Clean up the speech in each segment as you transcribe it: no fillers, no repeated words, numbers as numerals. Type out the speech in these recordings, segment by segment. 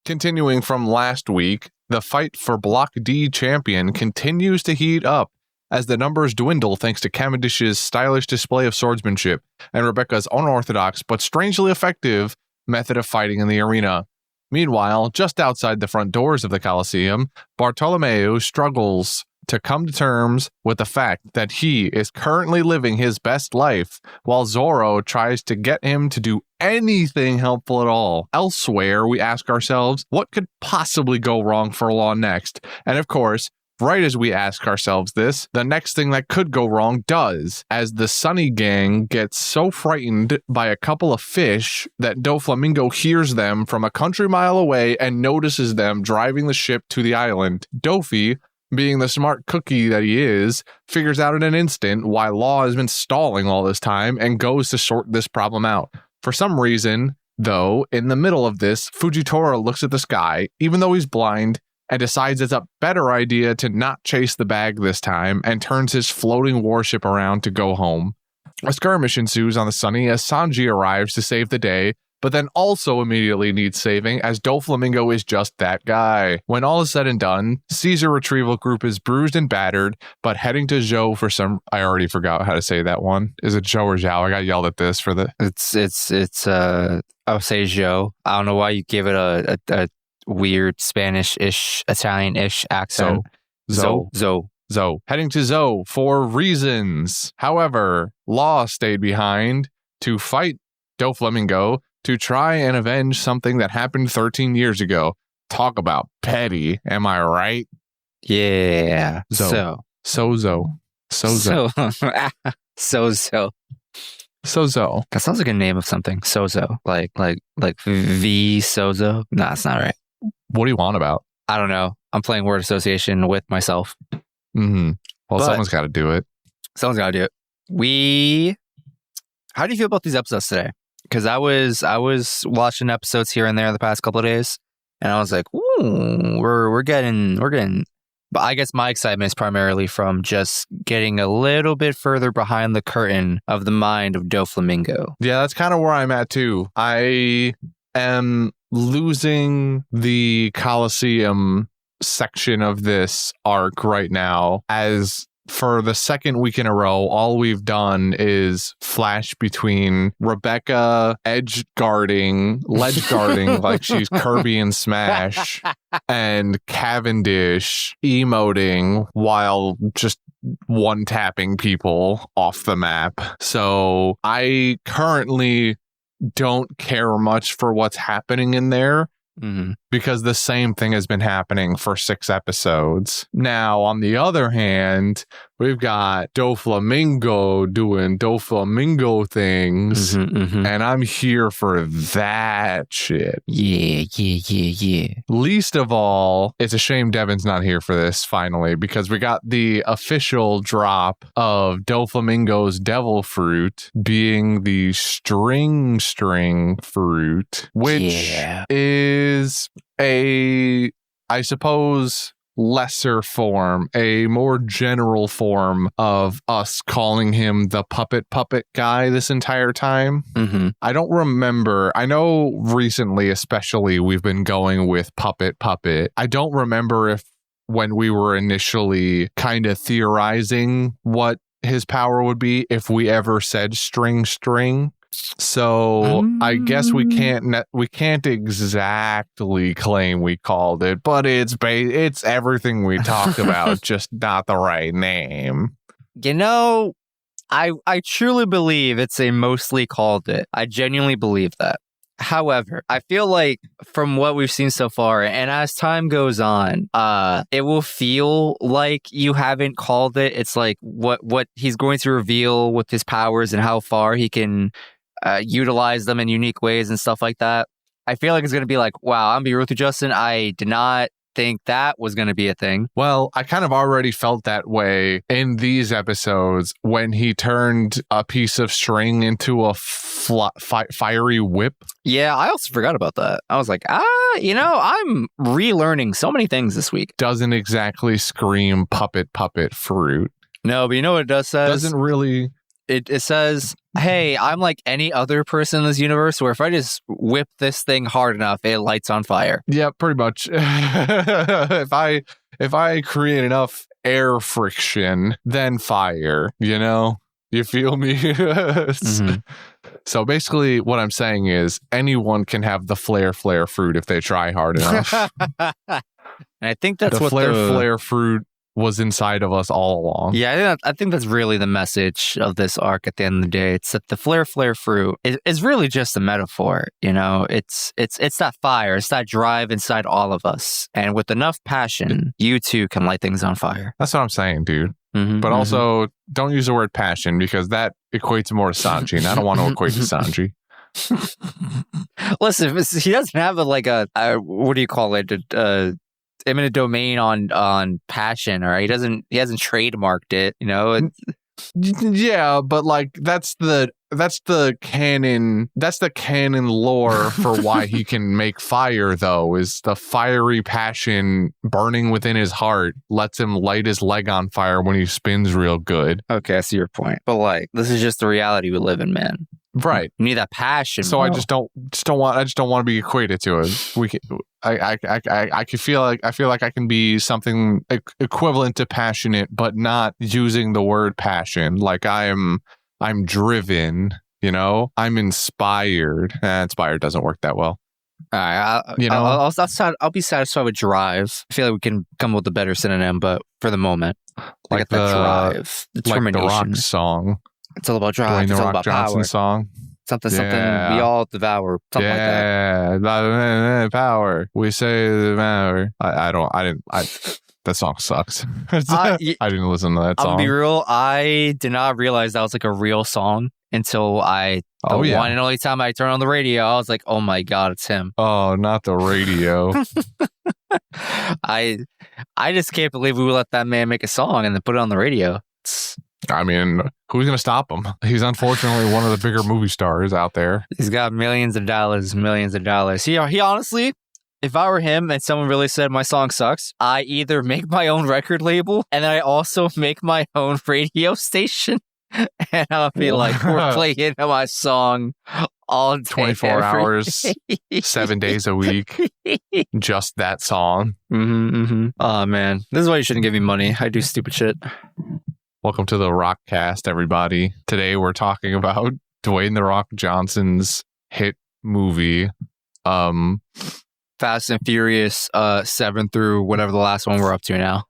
Continuing from last week, the fight for Block D champion continues to heat up as the numbers dwindle thanks to Cavendish's stylish display of swordsmanship and Rebecca's unorthodox but strangely effective method of fighting in the arena. Meanwhile, just outside the front doors of the Colosseum, Bartolomeo struggles to come to terms with the fact that he is currently living his best life, while Zorro tries to get him to do anything helpful at all. Elsewhere, we ask ourselves, what could possibly go wrong for Law next? And of course, right as we ask ourselves this, the next thing that could go wrong does, as the Sunny Gang gets so frightened by a couple of fish that Doflamingo hears them from a country mile away and notices them driving the ship to the island. Dofi, being the smart cookie that he is, figures out in an instant why Law has been stalling all this time and goes to sort this problem out. For some reason, though, in the middle of this, Fujitora looks at the sky, even though he's blind, and decides it's a better idea to not chase the bag this time and turns his floating warship around to go home. A skirmish ensues on the Sunny as Sanji arrives to save the day, but then also immediately needs saving as Doflamingo is just that guy. When all is said and done, Caesar Retrieval Group is bruised and battered, but heading to Zhou for some... I already forgot how to say that one. Is it Zhou or Zhao? I got yelled at this for the... It's I would say Zhou. I don't know why you give it a weird Spanish-ish, Italian-ish accent. Zhou. Heading to Zhou for reasons. However, Law stayed behind to fight Doflamingo to try and avenge something that happened 13 years ago. Talk about petty, am I right? Yeah. Sozo. That sounds like a name of something. Sozo. Like V Sozo. Nah, it's not right. What do you want about? I don't know. I'm playing word association with myself. Mm-hmm. Well, someone's got to do it. Someone's got to do it. How do you feel about these episodes today? Because I was watching episodes here and there the past couple of days, and I was like, ooh, we're getting. But I guess my excitement is primarily from just getting a little bit further behind the curtain of the mind of Doflamingo. Yeah, that's kind of where I'm at too. I am losing the Colosseum section of this arc right now, as for the second week in a row, all we've done is flash between Rebecca ledge guarding like she's Kirby in Smash, and Cavendish emoting while just one-tapping people off the map. So I currently don't care much for what's happening in there. Mm-hmm. Because the same thing has been happening for 6 episodes. Now, on the other hand, we've got Doflamingo doing Doflamingo things, and I'm here for that shit. Yeah. Least of all, it's a shame Devin's not here for this, finally, because we got the official drop of Doflamingo's devil fruit being the string fruit, which is I suppose, lesser form, a more general form of us calling him the puppet guy this entire time. Mm-hmm. I don't remember. I know recently, especially, we've been going with puppet. I don't remember if when we were initially kind of theorizing what his power would be, if we ever said string. So I guess we can't exactly claim we called it, but it's everything we talked about, just not the right name. You know, I truly believe it's a mostly called it. I genuinely believe that. However, I feel like from what we've seen so far, and as time goes on, it will feel like you haven't called it. It's like what he's going to reveal with his powers and how far he can utilize them in unique ways and stuff like that. I feel like it's going to be like, wow, I'm going to be real with you, Justin. I did not think that was going to be a thing. Well, I kind of already felt that way in these episodes when he turned a piece of string into a fiery whip. Yeah, I also forgot about that. I was like, I'm relearning so many things this week. Doesn't exactly scream puppet fruit. No, but you know what it does say? Doesn't really... It says hey, I'm like any other person in this universe where if I just whip this thing hard enough, it lights on fire. Yeah, pretty much. If I create enough air friction, then fire, you know? You feel me? Mhm. So basically what I'm saying is anyone can have the flare fruit if they try hard enough. And I think that's the what flare fruit was inside of us all along. Yeah, I think that's really the message of this arc at the end of the day. It's that the flare fruit is really just a metaphor. You know, it's that fire, it's that drive inside all of us. And with enough passion, you too can light things on fire. That's what I'm saying, dude. Mm-hmm, But also, don't use the word passion because that equates more to Sanji, and I don't want to equate to Sanji. Listen, he doesn't have a what do you call it? Eminent domain on passion, or he hasn't trademarked it, you know. Yeah, but like that's the canon lore for why he can make fire, though, is the fiery passion burning within his heart lets him light his leg on fire when he spins real good. Okay, I see your point, but like this is just the reality we live in, man. Right. You need that passion. So bro. I just don't want to be equated to it. I can feel like I can be something equivalent to passionate, but not using the word passion. Like I'm driven, you know. I'm inspired. Inspired doesn't work that well. All right, I'll be satisfied with drive. I feel like we can come up with a better synonym, but for the moment, like the drive, determination. Like the Rock song. It's all about drive. It's all about Johnson power. Song. Something we all devour. Something like that. Yeah, power. We say the power. That song sucks. I didn't listen to that song. I'll be real. I did not realize that was like a real song until one and only time I turned on the radio. I was like, oh my God, it's him. Oh, not the radio. I just can't believe we would let that man make a song and then put it on the radio. I mean, who's going to stop him? He's unfortunately one of the bigger movie stars out there. He's got millions of dollars. He honestly, if I were him and someone really said my song sucks, I either make my own record label and then I also make my own radio station. And I'll be like, we're playing my song all day, 24 hours, 7 days a week. Just that song. Oh, man. This is why you shouldn't give me money. I do stupid shit. Welcome to the Rockcast, everybody. Today we're talking about Dwayne "The Rock" Johnson's hit movie, Fast and Furious 7 through whatever the last one we're up to now.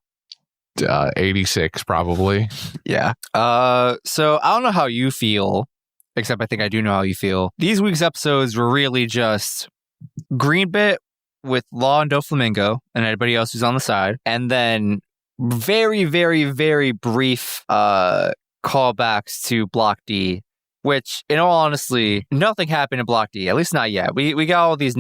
86, probably. Yeah. So I don't know how you feel, except I think I do know how you feel. These week's episodes were really just Green Bit with Law and Doflamingo and everybody else who's on the side, and then very, very, very brief callbacks to Block D, which, in all honesty, nothing happened in Block D, at least not yet. We got all these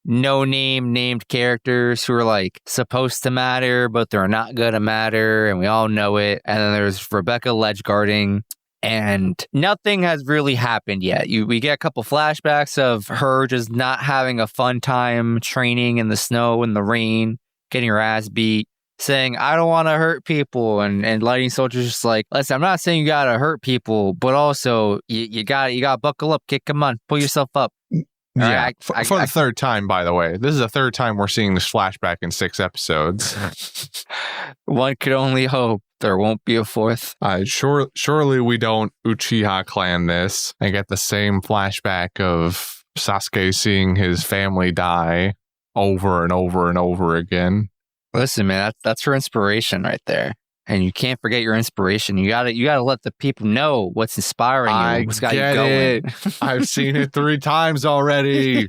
no-name named characters who are like supposed to matter, but they're not gonna matter, and we all know it. And then there's Rebecca ledge guarding, and nothing has really happened yet. We get a couple flashbacks of her just not having a fun time training in the snow and the rain, getting her ass beat, saying, I don't want to hurt people, and Lightning Soldier's just like, listen, I'm not saying you gotta hurt people, but also you gotta buckle up, kid, come on, pull yourself up. Yeah, right, for the third time, by the way. This is the third time we're seeing this flashback in 6 episodes. One could only hope there won't be a fourth. Surely we don't Uchiha clan this and get the same flashback of Sasuke seeing his family die over and over and over again. Listen, man, that's her inspiration right there. And you can't forget your inspiration. You gotta let the people know what's inspiring you. What's got you going. I've seen it 3 times already.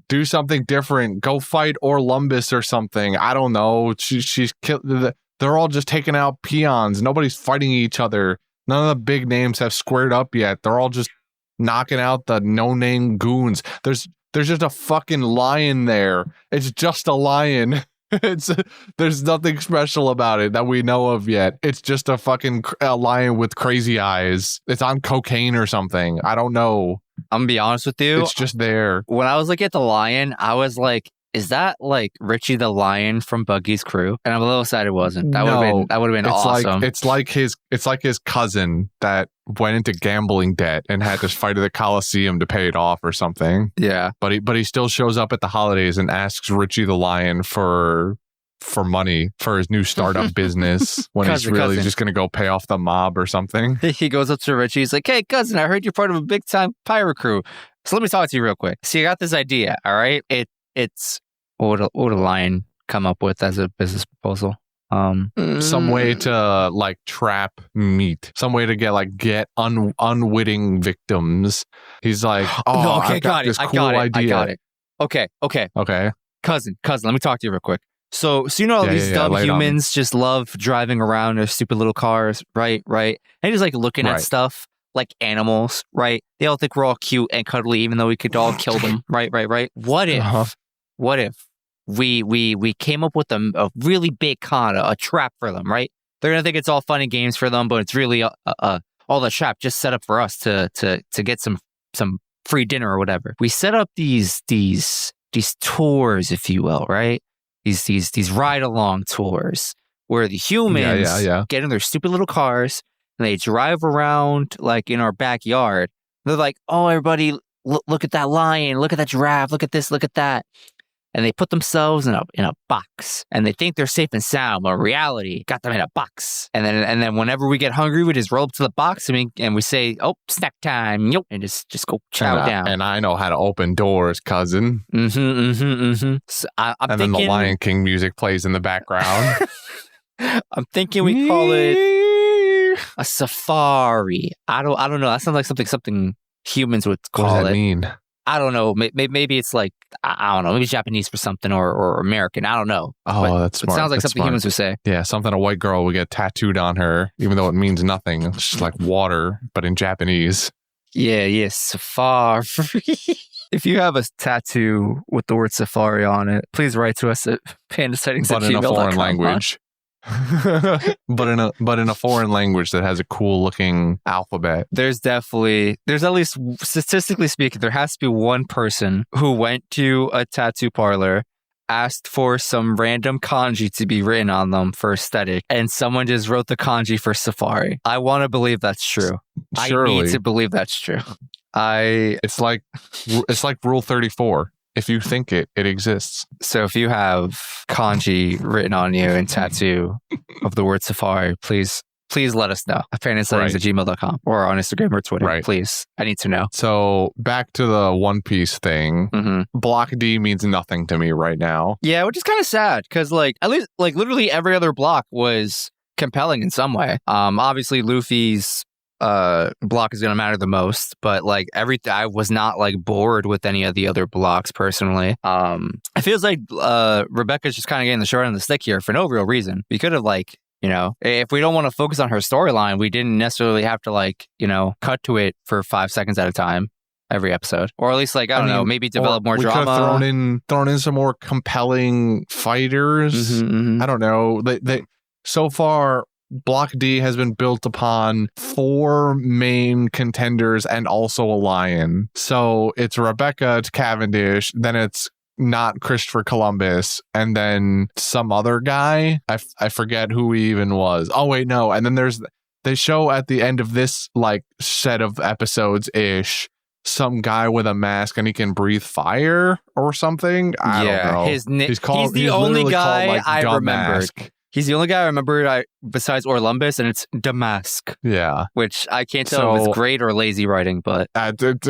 Do something different. Go fight Orlumbus or something. I don't know. She's killed. They're all just taking out peons. Nobody's fighting each other. None of the big names have squared up yet. They're all just knocking out the no-name goons. There's just a fucking lion there. It's just a lion. There's nothing special about it that we know of yet. It's just a fucking lion with crazy eyes. It's on cocaine or something. I don't know. I'm gonna be honest with you. It's just there. When I was looking at the lion, I was like, is that like Richie the Lion from Buggy's Crew? And I'm a little sad it wasn't. That would have been awesome. It's like his cousin that went into gambling debt and had to fight at the Coliseum to pay it off or something. Yeah. But he still shows up at the holidays and asks Richie the Lion for money for his new startup business when he's really just going to go pay off the mob or something. He goes up to Richie. He's like, "Hey, cousin, I heard you're part of a big time pirate crew. So let me talk to you real quick. So you got this idea, all right? It's what would a lion come up with as a business proposal? Some way to like trap meat. Some way to get unwitting victims. He's like, oh, no, okay, I got this cool idea. I got it. Okay. Cousin, let me talk to you real quick. So you know, all these dumb humans just love driving around their stupid little cars, right? And just like looking at stuff like animals, right? They all think we're all cute and cuddly, even though we could all kill them, right? What if we came up with a really big con, a trap for them, right? They're gonna think it's all fun and games for them, but it's really all the trap just set up for us to get some free dinner or whatever. We set up these tours, if you will, right? These ride along tours where the humans get in their stupid little cars and they drive around like in our backyard. They're like, "Oh, everybody, look at that lion, look at that giraffe, look at this, look at that." And they put themselves in a box and they think they're safe and sound, but in reality, got them in a box. And then whenever we get hungry, we just roll up to the box and we say, "Oh, snack time," and just go chow down. And I know how to open doors, cousin. So I'm thinking, then the Lion King music plays in the background. I'm thinking we call it a safari. I don't know. That sounds like something humans would call it. What does that mean? I don't know. Maybe it's like, I don't know. Maybe Japanese for something or American. I don't know. Oh, that's smart. It sounds like that's something smart. Humans would say. Yeah, something a white girl would get tattooed on her, even though it means nothing. It's just like water, but in Japanese. Yeah, safari. If you have a tattoo with the word safari on it, please write to us at pandasightings@gmail.com. But in a foreign language. but in a foreign language that has a cool looking alphabet. There's at least statistically speaking, there has to be one person who went to a tattoo parlor, asked for some random kanji to be written on them for aesthetic, and someone just wrote the kanji for safari. I want to believe that's true. Surely. I need to believe that's true. It's like Rule 34. If you think it exists. So if you have kanji written on you and tattoo of the word safari, please let us know. Pandasightings@gmail.com or on Instagram or Twitter. Right. Please. I need to know. So back to the One Piece thing. Mm-hmm. Block D means nothing to me right now. Yeah, which is kind of sad because at least literally every other block was compelling in some way. Obviously Luffy's block is going to matter the most, but I was not bored with any of the other blocks personally. It feels like Rebecca's just kind of getting the short end of the stick here for no real reason. We could have if we don't want to focus on her storyline, we didn't necessarily have to cut to it for 5 seconds at a time every episode, or at least I don't know, maybe develop more drama. We could have thrown in some more compelling fighters. Mm-hmm. I don't know. They so far. Block D has been built upon 4 main contenders and also a lion. So it's Rebecca, it's Cavendish, then it's not Christopher Columbus, and then some other guy. I forget who he even was. Oh, wait, no. And then they show at the end of this set of episodes-ish some guy with a mask and he can breathe fire or something. I don't know. He's the only guy I remembered. Mask. He's the only guy I remember besides Orlumbus, and it's Damask. Yeah. Which I can't tell if it's great or lazy writing, but... It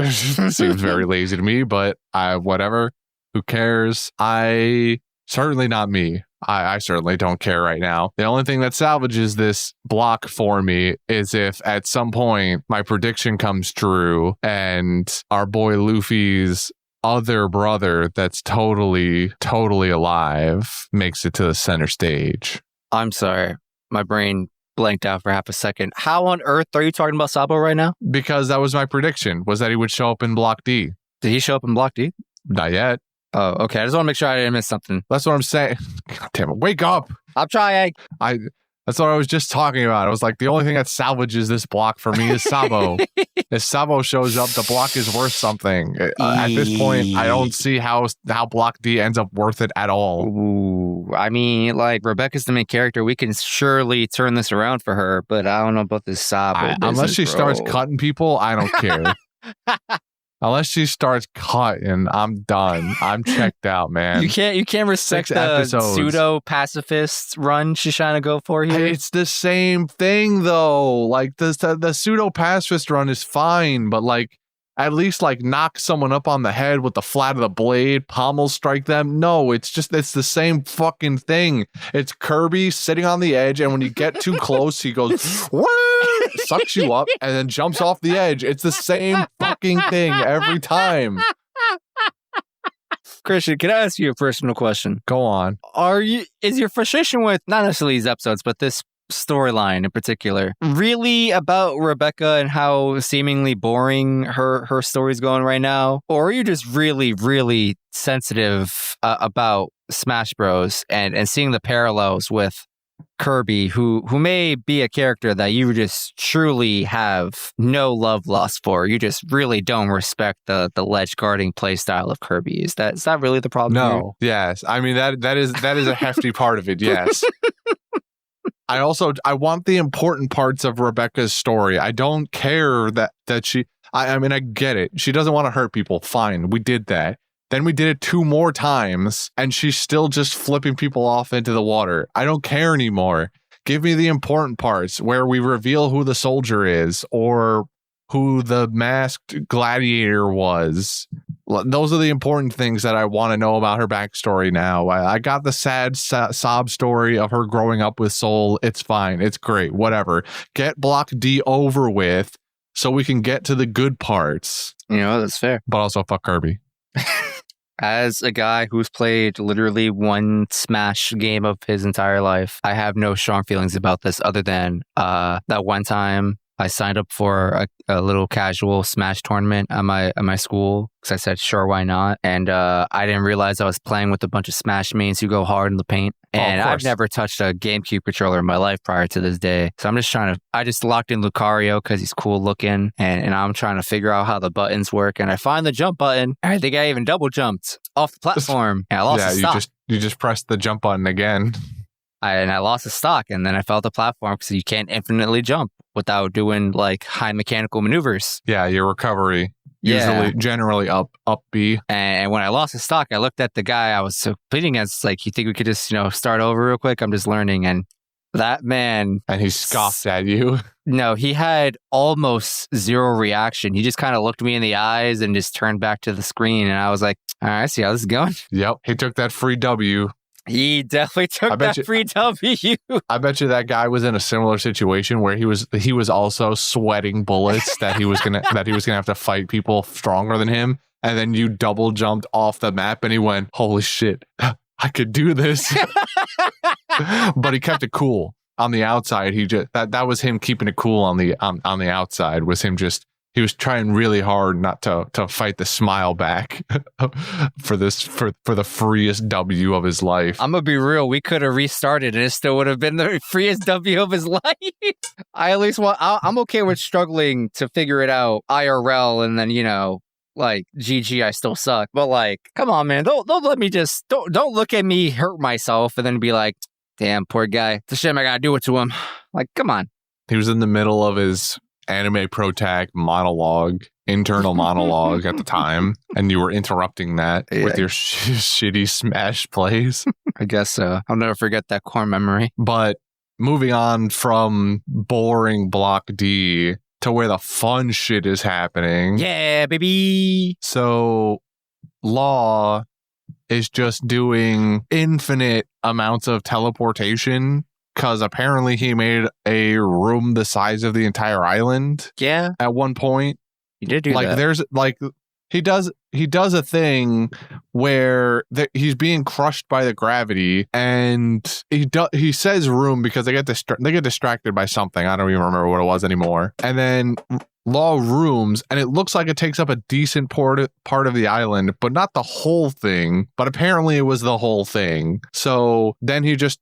seems very lazy to me, but whatever. Who cares? Certainly not me. I certainly don't care right now. The only thing that salvages this block for me is if at some point my prediction comes true and our boy Luffy's other brother that's totally alive makes it to the center stage. I'm sorry. My brain blanked out for half a second. How on earth are you talking about Sabo right now? Because that was my prediction, was that he would show up in Block D. Did he show up in Block D? Not yet. Oh, okay. I just want to make sure I didn't miss something. That's what I'm saying. God damn it. Wake up. I'm trying. That's what I was just talking about. I was like, the only thing that salvages this block for me is Sabo. If Sabo shows up, the block is worth something. At this point, I don't see how block D ends up worth it at all. Ooh, I mean, like, Rebecca's the main character. We can surely turn this around for her, but I don't know about this Sabo Unless she business, starts bro. cutting people, I don't care. Unless she starts cutting, I'm done. I'm checked out, man. You can't respect 6 the episodes. pseudo pacifist run she's trying to go for here. It's the same thing though. Like the pseudo pacifist run is fine, but like at least like knock someone up on the head with the flat of the blade, pommel strike them. No, it's the same fucking thing. It's Kirby sitting on the edge, and when you get too close, he goes sucks you up and then jumps off the edge. It's the same fucking thing every time. Christian, can I ask you a personal question? Go on. Is your frustration with not necessarily these episodes, but this storyline in particular really about Rebecca and how seemingly boring her story's going right now? Or are you just really, really sensitive about Smash Bros. and seeing the parallels with Kirby, who may be a character that you just truly have no love lost for? You just really don't respect the ledge guarding play style of Kirby. Is that really the problem? No. Yes. I mean that is a hefty part of it. Yes. I want the important parts of Rebecca's story. I don't care that she. I mean, I get it. She doesn't want to hurt people. Fine, we did that. Then we did it 2 more times, and she's still just flipping people off into the water. I don't care anymore. Give me the important parts where we reveal who the soldier is or who the masked gladiator was. Those are the important things that I want to know about her backstory now. I got the sad sob story of her growing up with Soul. It's fine. It's great. Whatever. Get Block D over with so we can get to the good parts. You know, that's fair. But also fuck Kirby. As a guy who's played literally one Smash game of his entire life, I have no strong feelings about this other than that one time I signed up for a little casual Smash tournament at my school because I said, sure, why not? And I didn't realize I was playing with a bunch of Smash mains who go hard in the paint. And I've never touched a GameCube controller in my life prior to this day. So I just locked in Lucario because he's cool looking. And I'm trying to figure out how the buttons work. And I find the jump button. I think I even double jumped off the platform. And I lost the stock. You just pressed the jump button again. I lost the stock. And then I fell off the platform because you can't infinitely jump without doing like high mechanical maneuvers. Yeah, your recovery. Generally up B. And when I lost the stock, I looked at the guy I was competing against, like, you think we could just, start over real quick? I'm just learning. And that man... And he scoffed at you. No, he had almost zero reaction. He just kind of looked me in the eyes and just turned back to the screen. And I was like, all right, I see how this is going. Yep, he took that free W. He definitely took that free W. I bet you that guy was in a similar situation where he was also sweating bullets that he was gonna have to fight people stronger than him, and then you double jumped off the map, and he went, "Holy shit, I could do this!" But he kept it cool on the outside. He just that was him keeping it cool on the outside. Was him just. He was trying really hard not to fight the smile back for the freest W of his life. I'm gonna be real. We could have restarted and it still would have been the freest W of his life. I'm okay with struggling to figure it out IRL and then like GG, I still suck. But like, come on, man, don't let me don't look at me hurt myself and then be like, damn, poor guy. It's a shame I gotta do it to him. Like, come on. He was in the middle of his anime protag internal monologue at the time, and you were interrupting that with your shitty Smash plays. I guess so. I'll never forget that core memory. But moving on from boring Block D to where the fun shit is happening. Yeah, baby. So Law is just doing infinite amounts of teleportation because apparently he made a room the size of the entire island. Yeah. At one point. He did do that. There's he does a thing where he's being crushed by the gravity, and he says room because they get distracted by something. I don't even remember what it was anymore. And then Law rooms, and it looks like it takes up a decent part of the island, but not the whole thing. But apparently it was the whole thing. So then he's just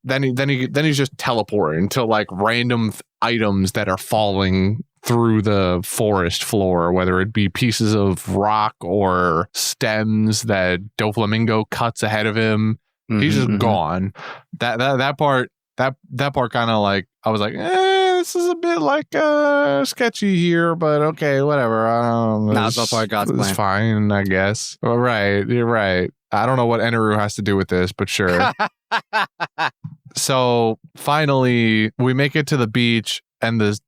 teleporting to like random items that are falling through the forest floor, whether it be pieces of rock or stems that Doflamingo cuts ahead of him. He's just gone. That part kind of like, I was like, this is a bit like sketchy here, but okay, whatever. Not so far God's plan. It's fine, I guess. All right, you're right. I don't know what Eneru has to do with this, but sure. So finally, we make it to the beach, and the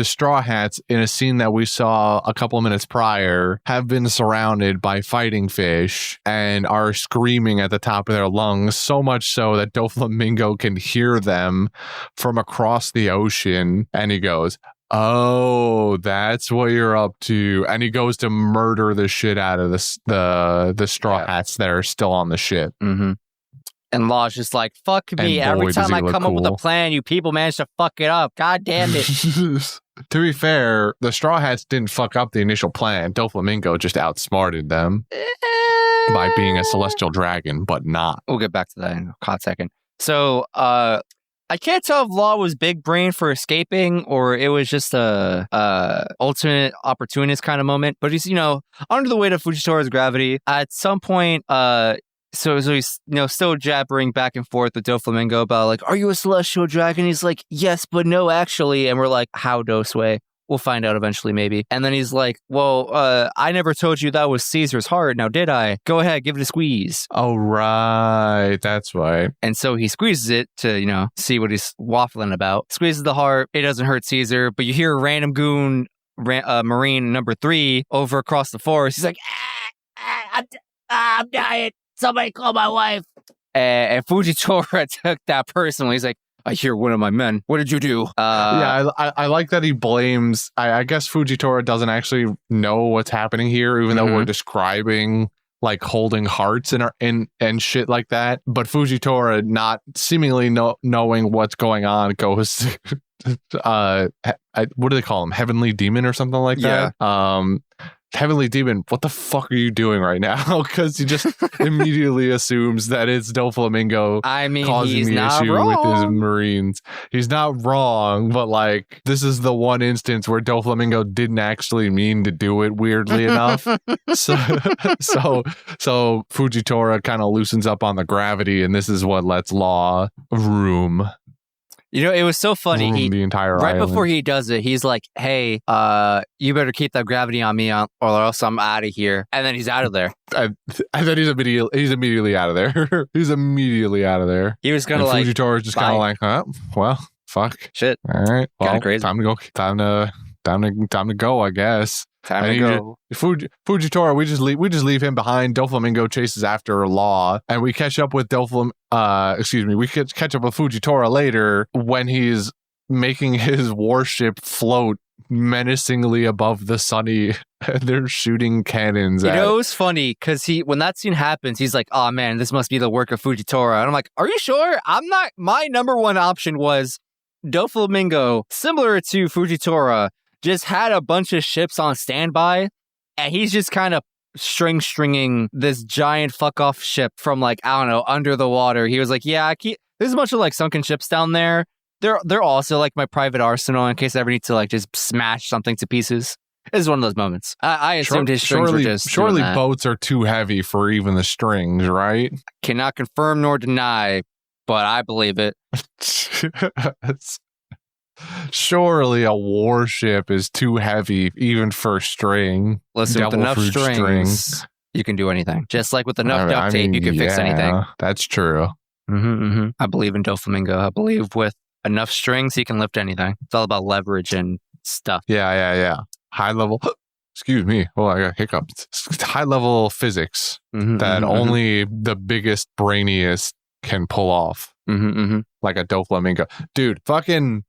Straw Hats, in a scene that we saw a couple of minutes prior, have been surrounded by fighting fish and are screaming at the top of their lungs, so much so that Doflamingo can hear them from across the ocean. And he goes, "Oh, that's what you're up to." And he goes to murder the shit out of the Straw Hats that are still on the ship. And Law's just like, fuck me. Every time I come up with a plan, you people manage to fuck it up. God damn it. To be fair, the Straw Hats didn't fuck up the initial plan. Doflamingo just outsmarted them by being a celestial dragon, but not. We'll get back to that in a hot second. So, I can't tell if Law was big brain for escaping or it was just a ultimate opportunist kind of moment. But he's, under the weight of Fujitora's gravity, at some point, So he's, still jabbering back and forth with Doflamingo about like, are you a celestial dragon? He's like, yes, but no, actually. And we're like, how, Dosway? We'll find out eventually, maybe. And then he's like, well, I never told you that was Caesar's heart. Now, did I? Go ahead, give it a squeeze. Oh, right. That's right. And so he squeezes it to, see what he's waffling about. Squeezes the heart. It doesn't hurt Caesar, but you hear a random goon, Marine number 3, over across the forest. He's like, I'm dying. Somebody call my wife. And Fujitora took that personally. He's like, I hear one of my men. What did you do? I like that he blames. I guess Fujitora doesn't actually know what's happening here, even though we're describing like holding hearts and shit like that. But Fujitora, not seemingly knowing what's going on, goes what do they call him? Heavenly Demon or something like that? Heavenly Demon, what the fuck are you doing right now? Because he just immediately assumes that it's Doflamingo causing the issue with his Marines. He's not wrong, but like, this is the one instance where Doflamingo didn't actually mean to do it, weirdly enough. So Fujitora kind of loosens up on the gravity, and this is what lets Law room. It was so funny. The entire right island. Before he does it, he's like, hey, you better keep that gravity on me or else I'm out of here. And then he's out of there. I thought he's immediately out of there. He's immediately out of there. He was gonna like Fujitora's just kind of like, well, fuck. Shit. All right. Well, kind of crazy. Time to go. Time to go, I guess. Time to go. Fujitora, we just leave him behind. Doflamingo chases after Law, and we catch up with we catch up with Fujitora later when he's making his warship float menacingly above the Sunny. They're shooting cannons at it was funny because when that scene happens, he's like, oh man, this must be the work of Fujitora. And I'm like, are you sure? I'm not. My number one option was Doflamingo, similar to Fujitora, just had a bunch of ships on standby, and he's just kind of stringing this giant fuck off ship from like, I don't know, under the water. He was like, yeah, there's a bunch of like sunken ships down there. They're also like my private arsenal in case I ever need to like just smash something to pieces. This is one of those moments. I assumed his strings were just surely boats are too heavy for even the strings, right? Cannot confirm nor deny, but I believe it. Surely a warship is too heavy even for string. Listen, with enough strings, you can do anything. Just like with enough duct tape, you can fix anything. That's true. I believe in Doflamingo. I believe with enough strings, he can lift anything. It's all about leverage and stuff. Yeah. High level. Excuse me. Oh, I got hiccups. High level physics that only the biggest brainiest can pull off. Like a Doflamingo. Dude, fucking...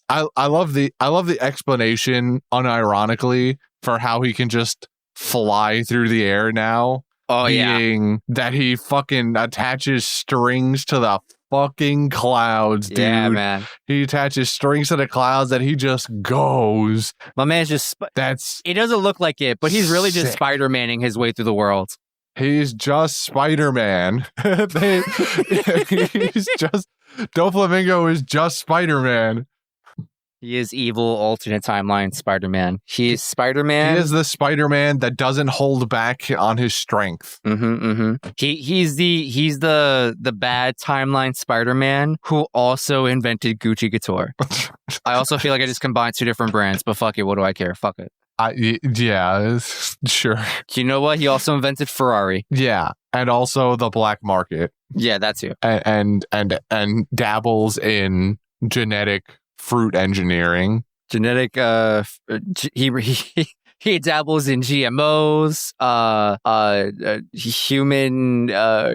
I love the explanation, unironically, for how he can just fly through the air now. Oh, being that he fucking attaches strings to the fucking clouds, dude. Yeah, man. He attaches strings to the clouds that he just goes. My man's just... It doesn't look like it, but he's really just Spider-Manning his way through the world. He's just Spider-Man. Doflamingo is just Spider-Man. He is evil, alternate timeline Spider-Man. He is Spider-Man. He is the Spider-Man that doesn't hold back on his strength. He's the bad timeline Spider-Man who also invented Gucci Couture. I also feel like I just combined two different brands, but fuck it, what do I care? Fuck it. Yeah, sure. You know what? He also invented Ferrari. Yeah, and also the black market. Yeah, that too. And dabbles in genetic fruit engineering. Genetic. He dabbles in GMOs, human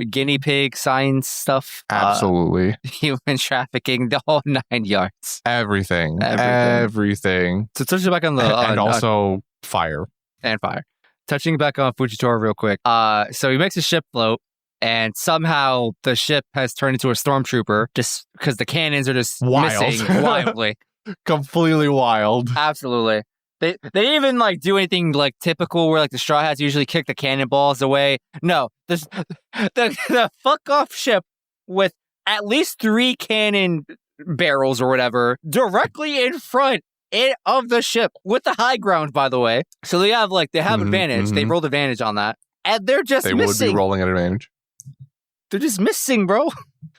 guinea pig science stuff. Absolutely. Human trafficking, the whole 9 yards. Everything. So touching back on the... and also fire. And fire. Touching back on Fujitora real quick. So he makes a ship float, and somehow the ship has turned into a stormtrooper just because the cannons are just missing wildly. Completely wild. Absolutely. They didn't even like do anything like typical where like the Straw Hats usually kick the cannonballs away. No, the fuck off ship with at least 3 cannon barrels or whatever directly in front of the ship with the high ground, by the way. So they have advantage. They rolled advantage on that, and they're just missing. They would be rolling at advantage. They're just missing, bro.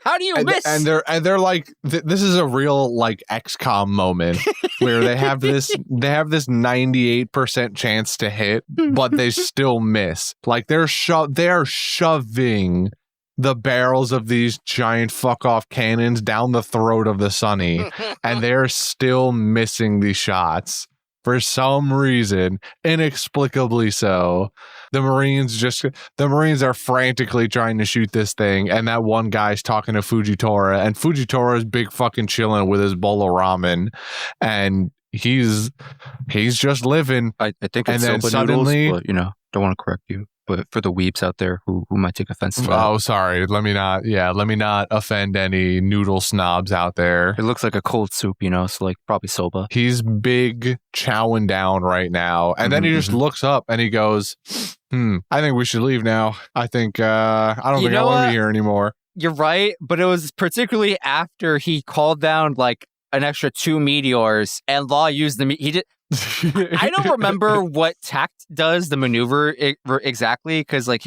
How do you miss? And they're like, this is a real like XCOM moment where they have this 98% chance to hit, but they still miss. Like they're shoving the barrels of these giant fuck off cannons down the throat of the Sunny, and they're still missing these shots. For some reason, inexplicably so, the Marines are frantically trying to shoot this thing, and that one guy's talking to Fujitora, and Fujitora's big fucking chilling with his bowl of ramen, and he's just living. I think it's soba suddenly, noodles, but don't want to correct you. But for the weeps out there who might take offense to that. Oh, sorry. Let me not offend any noodle snobs out there. It looks like a cold soup, so like probably soba. He's big chowing down right now. And then he just looks up and he goes, I think we should leave now. I think, I don't think I want to be here anymore. You're right. But it was particularly after he called down like an extra 2 meteors and Law used them. He did. I don't remember what tact does the maneuver exactly, because like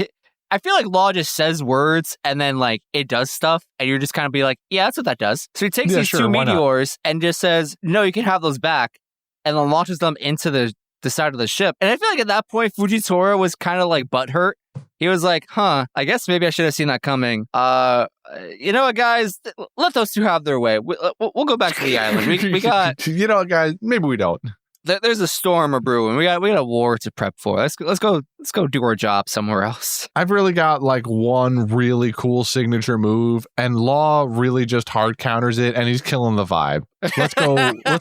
I feel like Law just says words and then like it does stuff and you're just kind of be like, yeah, that's what that does. So he takes these 2 meteors and just says, no, you can have those back, and then launches them into the side of the ship. And I feel like at that point Fujitora was kind of like butthurt. He was like, I guess maybe I should have seen that coming. You know what, guys? Let those 2 have their way. We'll go back to the island. We got... You know what, guys? Maybe we don't. There's a storm a brewing. We got a war to prep for. Let's go do our job somewhere else. I've really got like one really cool signature move, and Law really just hard counters it, and he's killing the vibe. Let's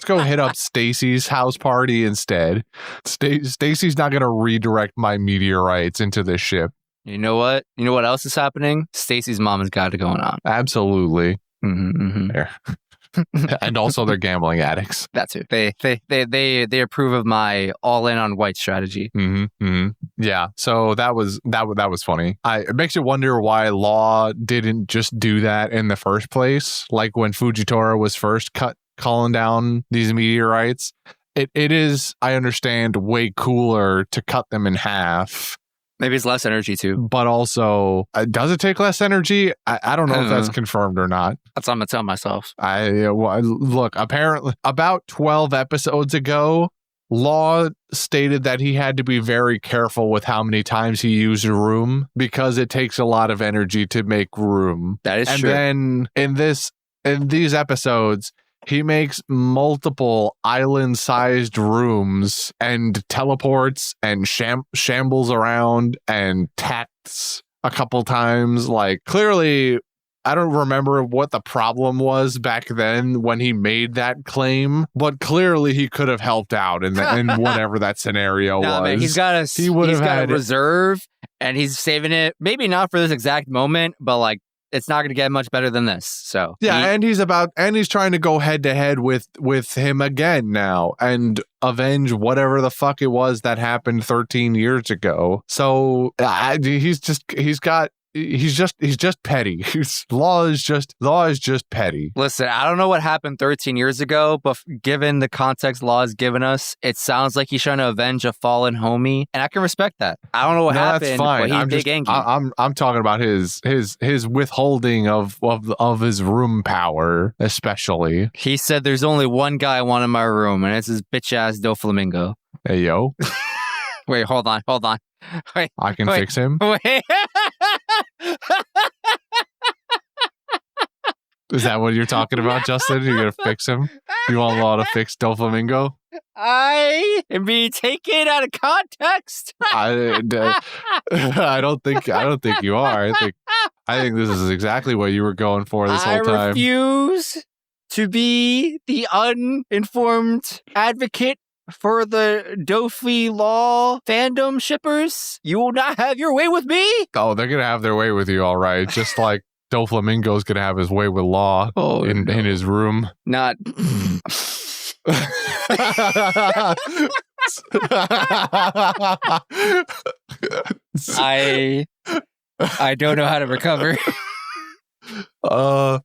go hit up Stacy's house party instead. Stacy's not gonna redirect my meteorites into this ship. You know what? You know what else is happening? Stacy's mom has got it going on. Absolutely. There. And also they're gambling addicts. That's it. They approve of my all in on white strategy. Yeah. So that was funny. It makes you wonder why Law didn't just do that in the first place. Like when Fujitora was first calling down these meteorites. It is, I understand, way cooler to cut them in half. Maybe it's less energy too. But also, does it take less energy? I don't know if that's confirmed or not. That's what I'm going to tell myself. Look, apparently, about 12 episodes ago, Law stated that he had to be very careful with how many times he used a room because it takes a lot of energy to make room. That is true. And then in these episodes, he makes multiple island-sized rooms and teleports and shambles around and tacts a couple times. Like, clearly, I don't remember what the problem was back then when he made that claim, but clearly he could have helped out in whatever that scenario was. Man, he's got a reserve, and he's saving it. Maybe not for this exact moment, but like, it's not going to get much better than this. So yeah, and he's trying to go head to head with him again now and avenge whatever the fuck it was that happened 13 years ago. So he's got he's just petty. Law is just petty. Listen, I don't know what happened 13 years ago, but given the context Law has given us, it sounds like he's trying to avenge a fallen homie, and I can respect that. I don't know what happened, that's fine. but he's big angry. I'm talking about his withholding of his room power, especially. He said there's only one guy I want in my room, and it's his bitch ass Doflamingo. Hey yo. Wait, hold on. Wait, I can fix him. Wait. Is that what you're talking about, Justin? You're gonna fix him? You want Law to fix Doflamingo? I am being taken out of context. I don't think you are. I think this is exactly what you were going for this whole time. I refuse to be the uninformed advocate for the Dofy Law fandom shippers. You will not have your way with me. Oh, they're gonna have their way with you, all right. Just like Doflamingo's gonna have his way with Law in his room. Not. I don't know how to recover. I'll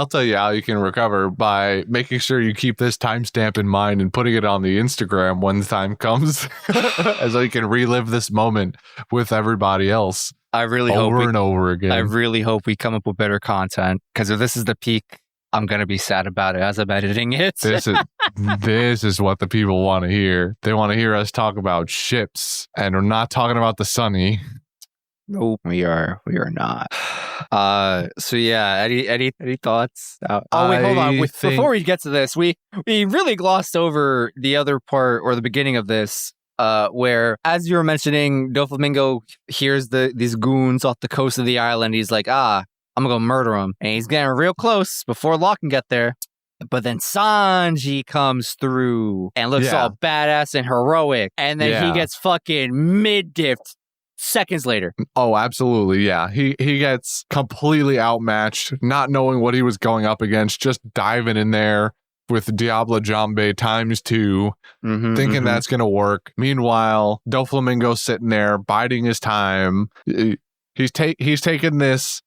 tell you how you can recover by making sure you keep this timestamp in mind and putting it on the Instagram when the time comes, as so you can relive this moment with everybody else. I really over and over again. I really hope we come up with better content, because if this is the peak, I'm gonna be sad about it as I'm editing it. This is what the people want to hear. They want to hear us talk about ships, and we're not talking about the Sunny. Nope, we are not. So yeah, any thoughts? Wait, hold on. Before we get to this, we really glossed over the other part, or the beginning of this, where, as you were mentioning, Doflamingo hears these goons off the coast of the island. He's like, I'm gonna go murder him, and he's getting real close before Law can get there. But then Sanji comes through and looks all badass and heroic, and then he gets fucking mid-dipped seconds later. Oh, absolutely. Yeah. He gets completely outmatched, not knowing what he was going up against, just diving in there with Diablo Jambe times 2, thinking that's going to work. Meanwhile, Doflamingo's sitting there biding his time. He's taken the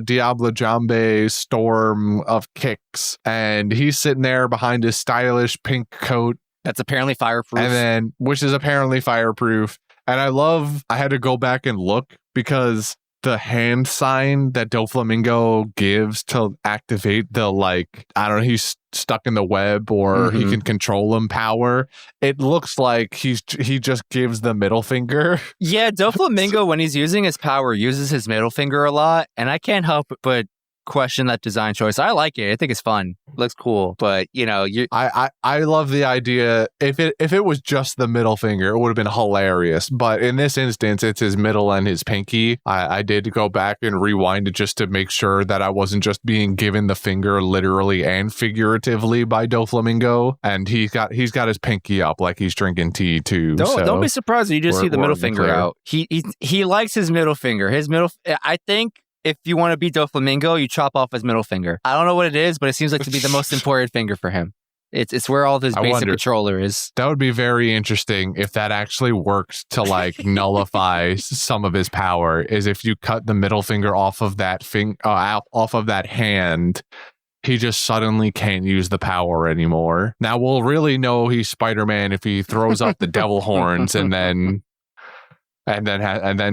Diablo Jambe storm of kicks, and he's sitting there behind his stylish pink coat. That's apparently fireproof. Which is apparently fireproof. And I had to go back and look, because the hand sign that Doflamingo gives to activate the, like, I don't know, he's stuck in the web, or he can control him power. It looks like he just gives the middle finger. Yeah, Doflamingo, when he's using his power, uses his middle finger a lot. And I can't help but question that design choice. I like it. I think it's fun. Looks cool. But I love the idea. If it was just the middle finger, it would have been hilarious. But in this instance, it's his middle and his pinky. I did go back and rewind it just to make sure that I wasn't just being given the finger literally and figuratively by Doflamingo. And he's got his pinky up like he's drinking tea too. Don't be surprised if you just see the middle finger out. He likes his middle finger. I think if you want to beat Doflamingo, you chop off his middle finger. I don't know what it is, but it seems like to be the most important finger for him. It's where all this basic controller is. That would be very interesting if that actually worked to like nullify some of his power. Is if you cut the middle finger off of that off of that hand, he just suddenly can't use the power anymore. Now we'll really know he's Spider-Man if he throws up the devil horns and then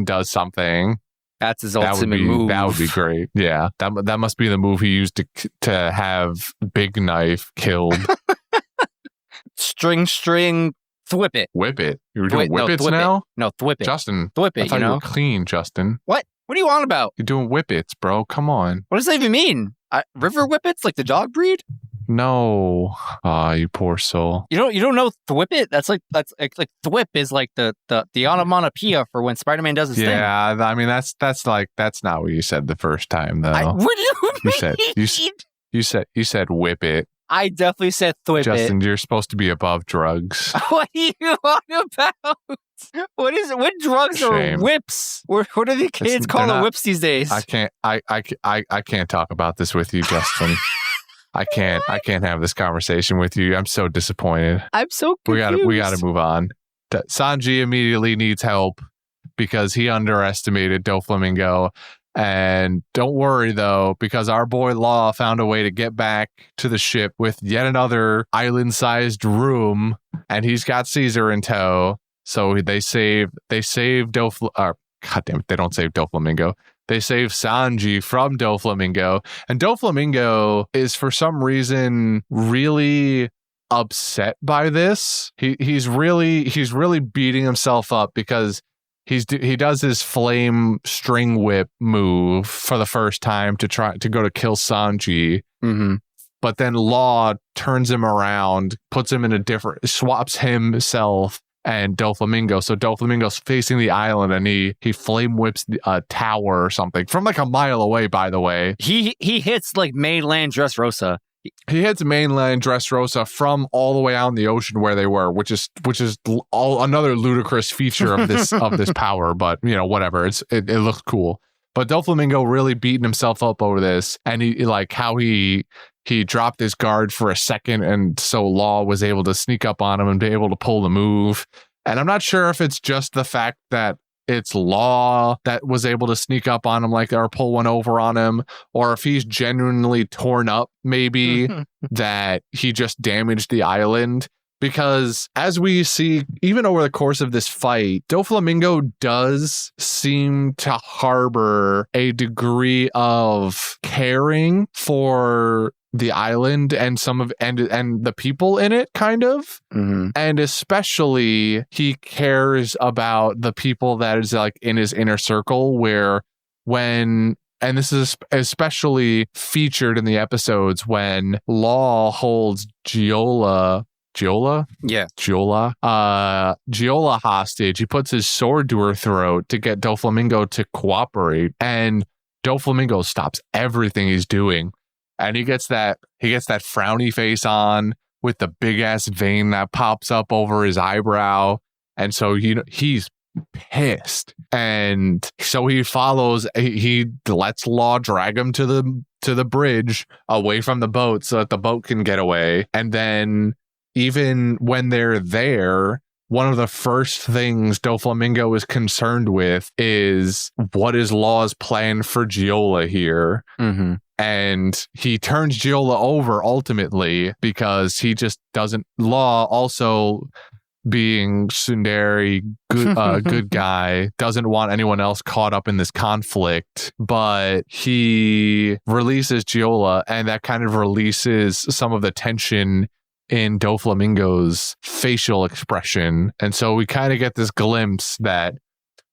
does something. That's his ultimate move. That would be great. Yeah, that must be the move he used to have Big Knife killed. String, thwip it. Whip it. You're doing whippets now? No, thwip it. Justin. Thwip it, I thought you were clean, Justin. What? What are you on about? You're doing whippets, bro. Come on. What does that even mean? River whippets, like the dog breed? No. You poor soul. You don't know thwip it? That's like thwip is like the onomatopoeia for when Spider-Man does his thing. Yeah, I mean that's not what you said the first time though. What do you mean? You said whip it. I definitely said thwip Justin, it. you're supposed to be above drugs. What are you on about? What is it? What drugs are whips? What do the kids call the whips these days? I can't talk about this with you, Justin. I can't have this conversation with you. I'm so disappointed. I'm so confused. We gotta move on. Sanji immediately needs help. because he underestimated Doflamingo. And don't worry, though, because our boy Law found a way to get back to the ship with yet another island-sized room, and he's got Caesar in tow. So they save God damn it, they don't save Doflamingo. They save Sanji from Doflamingo, and Doflamingo is for some reason really upset by this. He's really beating himself up because he does his flame string whip move for the first time to try to go to kill Sanji. Mm-hmm. But then Law turns him around, puts him in swaps himself and Doflamingo. So Doflamingo's facing the island, and he flame whips a tower or something from like a mile away, by the way. He hits like mainland Dressrosa. He hits mainland Dressrosa from all the way out in the ocean where they were, which is all another ludicrous feature of this power. But whatever, it looks cool. But Doflamingo really beating himself up over this, and he dropped his guard for a second, and so Law was able to sneak up on him and be able to pull the move. And I'm not sure if it's just the fact that it's Law that was able to sneak up on him or pull one over on him, or if he's genuinely torn up, maybe that he just damaged the island. Because as we see, even over the course of this fight, Doflamingo does seem to harbor a degree of caring for the island and and the people in it, kind of. Mm-hmm. And especially he cares about the people that is in his inner circle, and this is especially featured in the episodes when Law holds Giola hostage. He puts his sword to her throat to get Doflamingo to cooperate, and Doflamingo stops everything he's doing. And he gets that frowny face on with the big ass vein that pops up over his eyebrow. And so he's pissed. And so he lets Law drag him to the bridge away from the boat so that the boat can get away. And then even when they're there, one of the first things Doflamingo is concerned with is what is Law's plan for Giola here. Mm-hmm. And he turns Giola over ultimately because he just doesn't. Law, also being tsundere, good guy, doesn't want anyone else caught up in this conflict, but he releases Giola, and that kind of releases some of the tension in Doflamingo's facial expression. And so we kind of get this glimpse that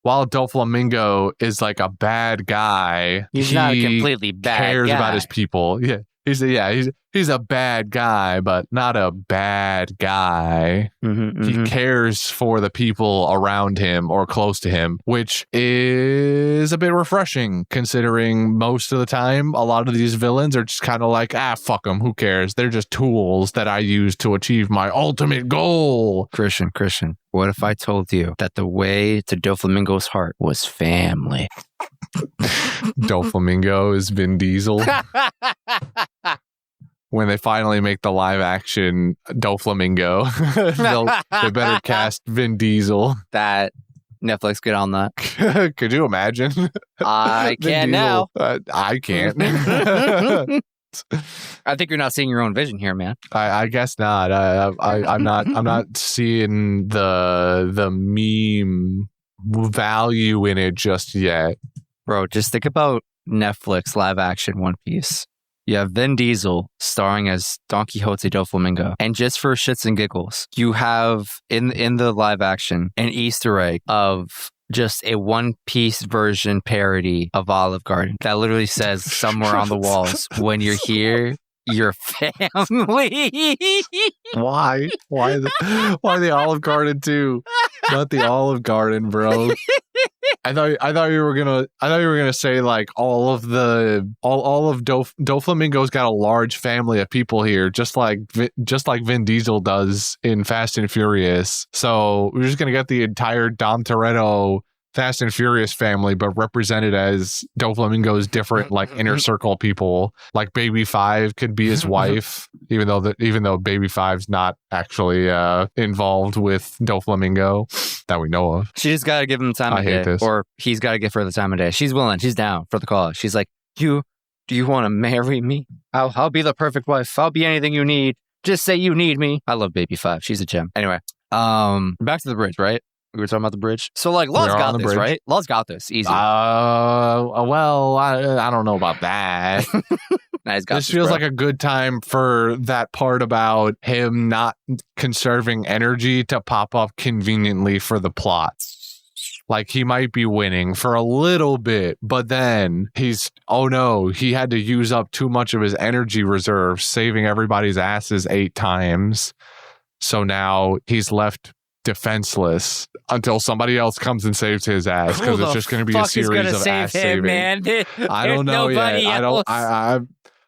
while Doflamingo is like a bad guy, he's not a completely bad guy. He cares about his people. Yeah. He's a bad guy, but not a bad guy. Mm-hmm, he cares for the people around him or close to him, which is a bit refreshing considering most of the time a lot of these villains are just kind of like, fuck them, who cares? They're just tools that I use to achieve my ultimate goal. Christian, what if I told you that the way to Doflamingo's heart was family? Doflamingo is Vin Diesel. When they finally make the live action Doflamingo, they better cast Vin Diesel. That Netflix get on that. Could you imagine? I can now. I can't. I think you're not seeing your own vision here, man. I guess not. I'm not seeing the meme value in it just yet. Bro, just think about Netflix live action One Piece. You have Vin Diesel starring as Don Quixote Doflamingo. And just for shits and giggles, you have in the live action an Easter egg of just a One Piece version parody of Olive Garden that literally says somewhere on the walls, when you're here, your family. Why the Olive Garden too? Not the Olive Garden, bro. I thought you were gonna say like all of Doflamingo's got a large family of people here, just like Vin Diesel does in Fast and Furious. So we're just gonna get the entire Dom Toretto Fast and Furious family, but represented as Doflamingo's different like inner circle people. Like Baby Five could be his wife, even though Baby Five's not actually involved with Doflamingo that we know of. She just gotta give him the time of day, or he's gotta give her the time of day. She's willing. She's down for the cause. She's like, do you want to marry me? I'll be the perfect wife. I'll be anything you need. Just say you need me. I love Baby Five. She's a gem. Anyway, back to the bridge, right? We were talking about the bridge. So, like, Law's got this, bridge. Right? Law's got this. Easy. Well, I don't know about that. Nah, this feels like a good time for that part about him not conserving energy to pop up conveniently for the plot. Like, he might be winning for a little bit, but then he had to use up too much of his energy reserve, saving everybody's asses 8 times. So now he's left defenseless until somebody else comes and saves his ass, because it's just going to be a series of ass saving. Man? I don't know yet.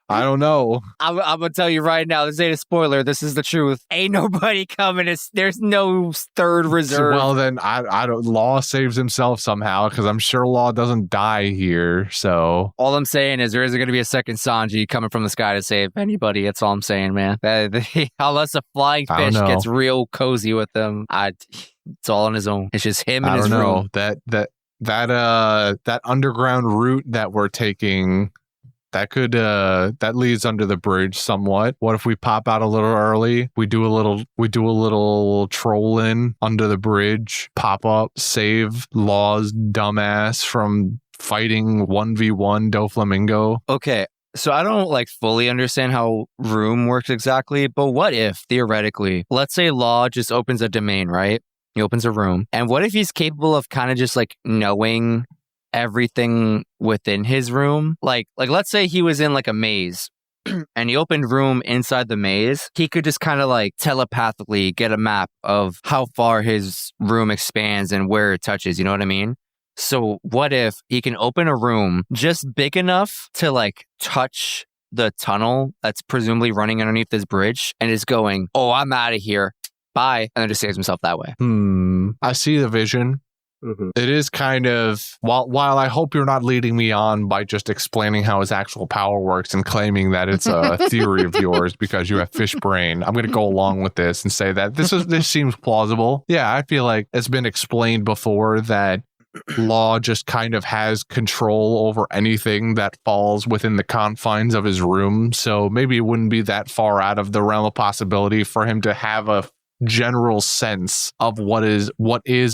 I don't know. I'm gonna tell you right now. This ain't a spoiler. This is the truth. Ain't nobody coming. There's no third reserve. Well, then I don't. Law saves himself somehow, because I'm sure Law doesn't die here. So all I'm saying is there isn't gonna be a second Sanji coming from the sky to save anybody. That's all I'm saying, man. Unless a flying fish gets real cozy with them, it's all on his own. It's just him and his room. That underground route that we're taking. That leads under the bridge somewhat. What if we pop out a little early? We do a little trolling under the bridge, pop up, save Law's dumbass from fighting 1v1 Doflamingo. Okay. So I don't fully understand how room works exactly, but what if theoretically, let's say Law just opens a domain, right? He opens a room. And what if he's capable of kind of just knowing everything within his room? Like let's say he was in a maze and he opened room inside the maze. He could just kind of telepathically get a map of how far his room expands and where it touches. You know what I mean? So what if he can open a room just big enough to touch the tunnel that's presumably running underneath this bridge and is going, oh, I'm out of here. Bye. And then just saves himself that way. I see the vision. Mm-hmm. It is kind of, while I hope you're not leading me on by just explaining how his actual power works and claiming that it's a theory of yours because you have fish brain, I'm going to go along with this and say that this seems plausible. Yeah, I feel like it's been explained before that Law just kind of has control over anything that falls within the confines of his room. So maybe it wouldn't be that far out of the realm of possibility for him to have a general sense of what is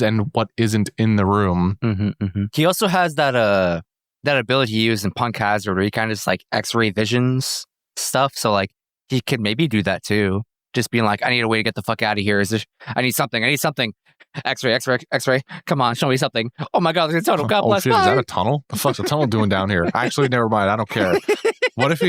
and what isn't in the room. Mm-hmm, mm-hmm. He also has that ability he used in Punk Hazard where he kind of just X-ray visions stuff. So he could maybe do that too. Just being I need a way to get the fuck out of here. I need something. X-ray. Come on, show me something. Oh my God, there's a tunnel. God bless. Shit, is that a tunnel? The fuck's a tunnel doing down here? Actually, never mind. I don't care. What if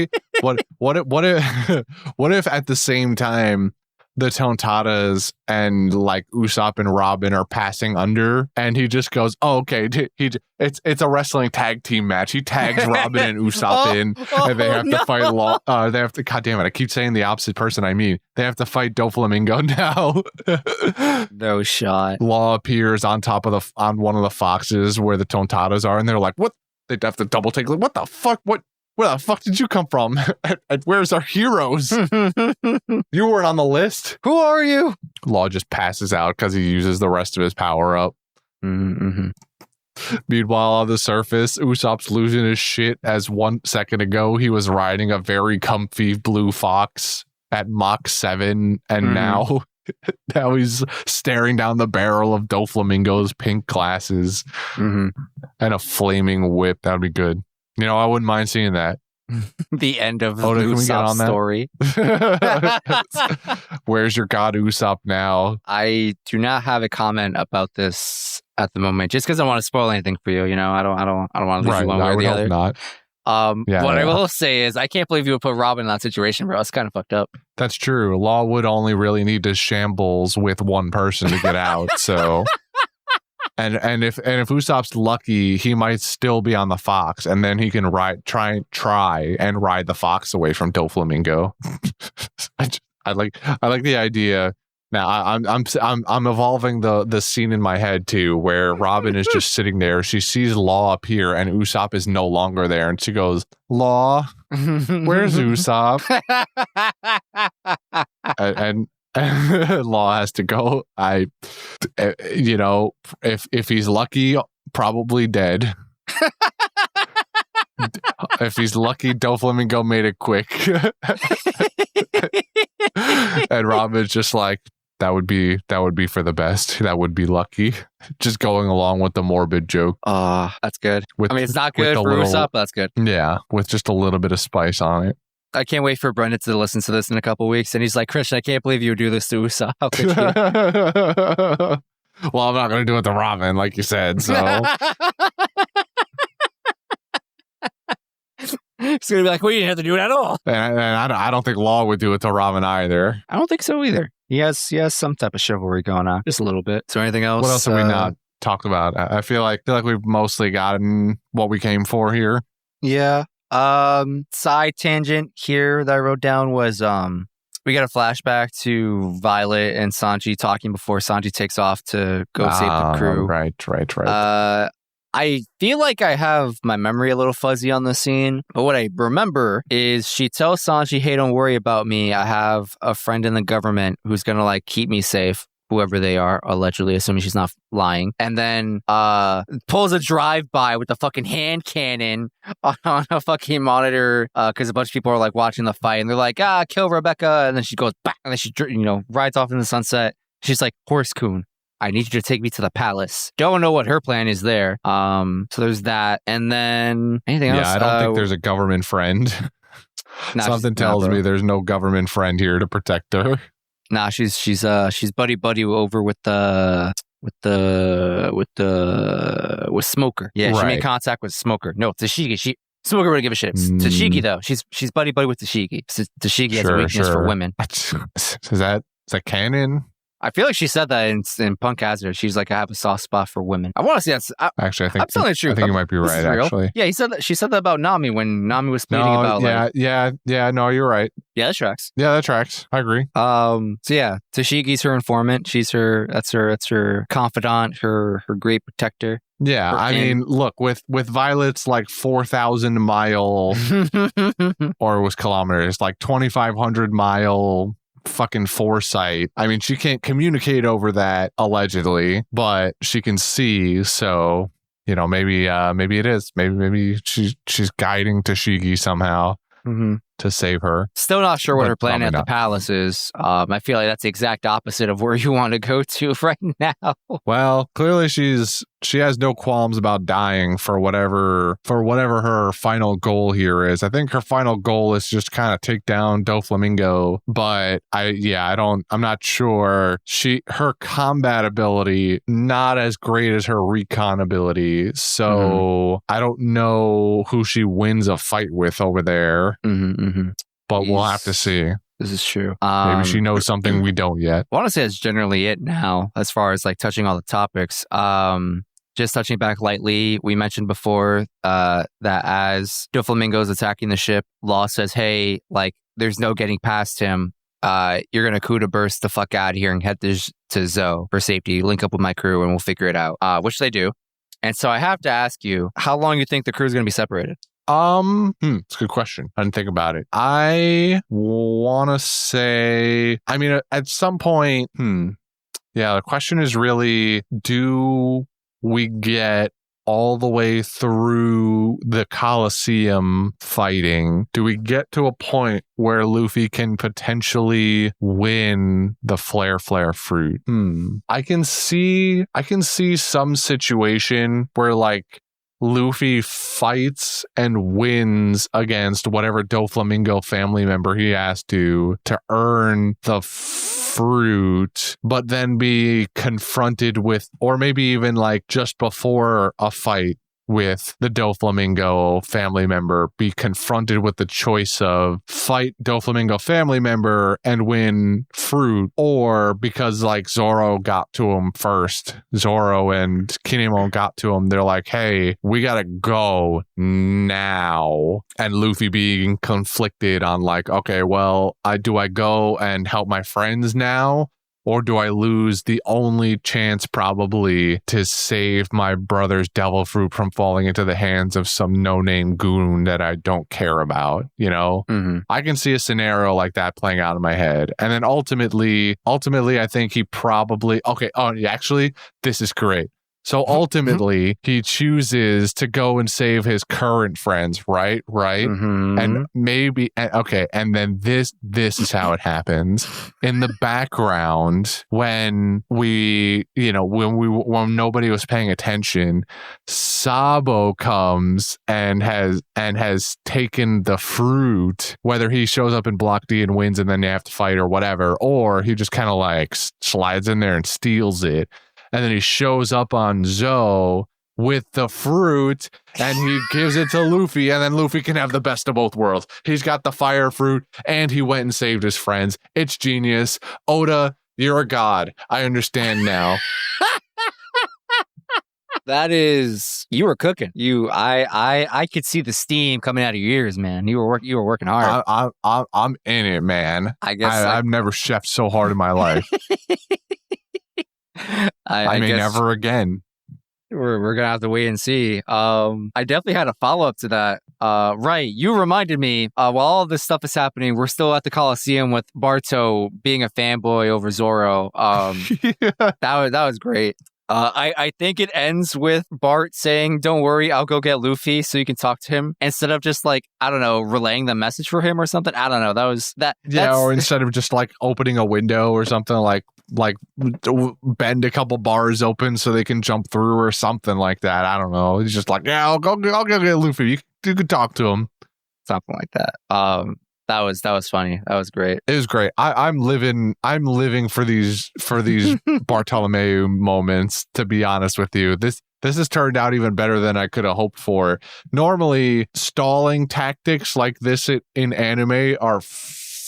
at the same time the Tontatas and Usopp and Robin are passing under, and he just goes, "Oh, okay." It's a wrestling tag team match. He tags Robin and Usopp in, and they have to fight Law. They have to. God damn it! I keep saying the opposite person. I mean, they have to fight Doflamingo now. No shot. Law appears on one of the foxes where the Tontatas are, and they're like, "What?" They have to double take. What the fuck? What? Where the fuck did you come from? And where's our heroes? You weren't on the list. Who are you? Law just passes out because he uses the rest of his power up. Mm-hmm. Meanwhile, on the surface, Usopp's losing his shit as 1 second ago he was riding a very comfy blue fox at Mach 7, and now he's staring down the barrel of Doflamingo's pink glasses and a flaming whip. That would be good. I wouldn't mind seeing that. The end of Usopp's story. Where's your god Usopp now? I do not have a comment about this at the moment, just because I want to spoil anything for you. I don't want to lose you one way or the other. Not. I will say is I can't believe you would put Robin in that situation, bro. It's kind of fucked up. That's true. Law would only really need to shambles with one person to get out. So. And if Usopp's lucky, he might still be on the fox, and then he can try and ride the fox away from Doflamingo. I like the idea Now I'm evolving the scene in my head too, where Robin is just sitting there. She sees Law appear, and Usopp is no longer there, and she goes, "Law, where's Usopp?" and Law has to go. If he's lucky, probably dead. If he's lucky, Doflamingo made it quick. And Robin's just like, that would be for the best. That would be lucky. Just going along with the morbid joke. That's good. It's not good for Usopp, but that's good. Yeah, with just a little bit of spice on it. I can't wait for Brendan to listen to this in a couple weeks. And he's like, Christian, I can't believe you would do this to Usopp. How could you? Well, I'm not going to do it to Robin, like you said, so... He's going to be like, well, you didn't have to do it at all. And I don't think Law would do it to Robin either. I don't think so either. He has some type of chivalry going on. Just a little bit. Is there anything else? What else have we not talked about? I feel like we've mostly gotten what we came for here. Yeah. Side tangent here that I wrote down was we got a flashback to Violet and Sanji talking before Sanji takes off to go save the crew. Right. I feel like I have my memory a little fuzzy on the scene, but what I remember is she tells Sanji, hey, don't worry about me. I have a friend in the government who's going to like keep me safe, whoever they are, allegedly, assuming she's not lying. And then pulls a drive-by with the fucking hand cannon on a fucking monitor because a bunch of people are like watching the fight and they're like, kill Rebecca. And then she goes back and then she rides off in the sunset. She's like, Horse Coon, I need you to take me to the palace. Don't know what her plan is there. So there's that. And then anything else? Yeah, I don't think there's a government friend. Something tells me there's no government friend here to protect her. She's buddy over with Smoker. Yeah, right. She made contact with Smoker. No, Tashigi. Smoker wouldn't give a shit. Tashigi though, she's buddy with Tashigi. Tashigi has a weakness for women. Is that canon? I feel like she said that in Punk Hazard. She's like, I have a soft spot for women. I want to see that. Actually, I think I'm telling the truth. I think you might be right. Actually, yeah, he said that. She said that about Nami when Nami was pleading about. Yeah. No, you're right. Yeah, that tracks. Yeah, that tracks. I agree. So yeah, Tashigi's her informant. That's her confidant, her great protector. Yeah, I mean, look, with Violet's like 4,000 mile or it was kilometers, like 2,500 mile fucking foresight. I mean, she can't communicate over that allegedly, but she can see. So, maybe it is. Maybe she's guiding Tashigi somehow to save her. Still not sure what her plan at the palace is. I feel like that's the exact opposite of where you want to go to right now. Well, clearly she has no qualms about dying for whatever her final goal here is. I think her final goal is just kind of take down Doflamingo, but I'm not sure. Her combat ability not as great as her recon ability, so I don't know who she wins a fight with over there. But we'll have to see. This is true. Maybe she knows something we don't yet. I want to say that's generally it now, as far as like touching all the topics. Just touching back lightly, we mentioned before that as Doflamingo is attacking the ship, Law says, hey, like, there's no getting past him. You're going to Kuda burst the fuck out of here and head to Zoe for safety. Link up with my crew and we'll figure it out, which they do. And so I have to ask you, how long you think the crew is going to be separated? It's a good question. I didn't think about it. I want to say, I mean, at some point, the question is really, do we get all the way through the Colosseum fighting? Do we get to a point where Luffy can potentially win the Flare fruit? I can see some situation where like Luffy fights and wins against whatever Doflamingo family member he has to earn the fruit, but then be confronted with, or maybe even like just before a fight with the Doflamingo family member, be confronted with the choice of fight Doflamingo family member and win fruit, or because like Zoro got to him first, Zoro and Kinemon got to him, they're like, hey, we gotta go now, and Luffy being conflicted on like, okay, well, do I go and help my friends now, Or do I lose the only chance probably to save my brother's devil fruit from falling into the hands of some no-name goon that I don't care about, you know? Mm-hmm. I can see a scenario like that playing out in my head. And then ultimately, I think he probably... Okay, actually, this is great. So ultimately, he chooses to go and save his current friends, right? Mm-hmm. And maybe, okay, and then this is how it happens. In the background, when when nobody was paying attention, Sabo comes and has taken the fruit, whether he shows up in Block D and wins and then they have to fight or whatever, or he just kind of like slides in there and steals it. And then he shows up on Zoe with the fruit and he gives it to Luffy, and then Luffy can have the best of both worlds. He's got the fire fruit and he went and saved his friends. It's genius. Oda, you're a god. I understand now. That is, you were cooking. I could see the steam coming out of your ears, man. You were working hard. I'm in it, man. I guess I've never chefed so hard in my life. I may never again. We're gonna have to wait and see. I definitely had a follow-up to that. Right, you reminded me, while all this stuff is happening, we're still at the Coliseum with Barto being a fanboy over Zoro. That was great. I think it ends with Bart saying, "Don't worry, I'll go get Luffy so you can talk to him," instead of just like, I don't know, relaying the message for him or something. I don't know. Yeah, or instead of just like opening a window or something, like bend a couple bars open so they can jump through or something like that. I don't know. He's just like, yeah, I'll go get Luffy. You can talk to him. Something like that. That was funny. That was great. It was great. I'm living for these Bartolomeu moments, to be honest with you. This has turned out even better than I could have hoped for. Normally, stalling tactics like this in anime are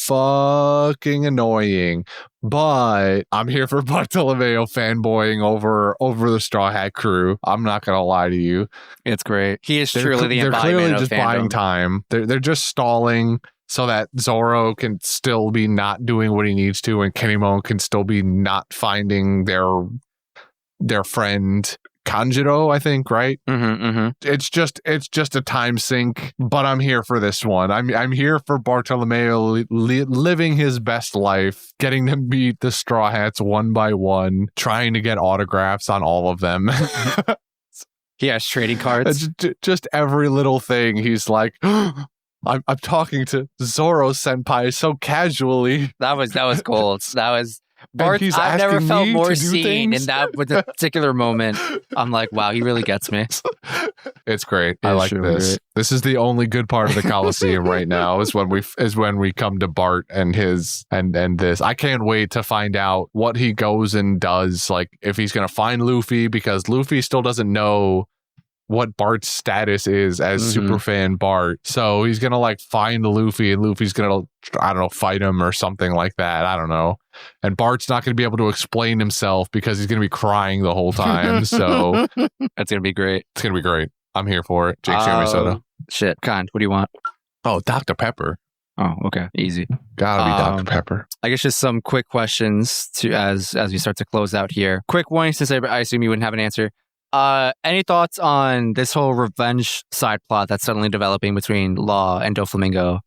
fucking annoying, but I'm here for Bartolomeo fanboying over the Straw Hat crew. I'm not gonna lie to you. It's great. He is truly the embodiment of fandom. They're clearly just buying time. They're just stalling so that Zoro can still be not doing what he needs to, and Kinemon can still be not finding their friend Kanjiro, I think, right? It's just a time sink, but I'm here for this one. I'm here for Bartolomeo living his best life, getting to meet the Straw Hats one by one, trying to get autographs on all of them. He has trading cards. Just every little thing. He's like, I'm talking to Zoro senpai so casually. That was gold. That was Bart. I've never felt more seen in that particular moment. I'm like, wow, he really gets me. It's great. I like this. Great. This is the only good part of the Coliseum right now. Is when we come to Bart and his and this. I can't wait to find out what he goes and does. Like if he's gonna find Luffy, because Luffy still doesn't know what Bart's status is as superfan Bart. So he's gonna like find Luffy, and Luffy's gonna, I don't know, fight him or something like that. I don't know. And Bart's not gonna be able to explain himself because he's gonna be crying the whole time. So that's gonna be great. It's gonna be great. I'm here for it. Jake soda. Shit. Kind. What do you want? Oh, Dr. Pepper. Oh, okay. Easy. Gotta be Dr. Pepper. I guess just some quick questions as we start to close out here. Quick warning, since I assume you wouldn't have an answer. Any thoughts on this whole revenge side plot that's suddenly developing between Law and Doflamingo?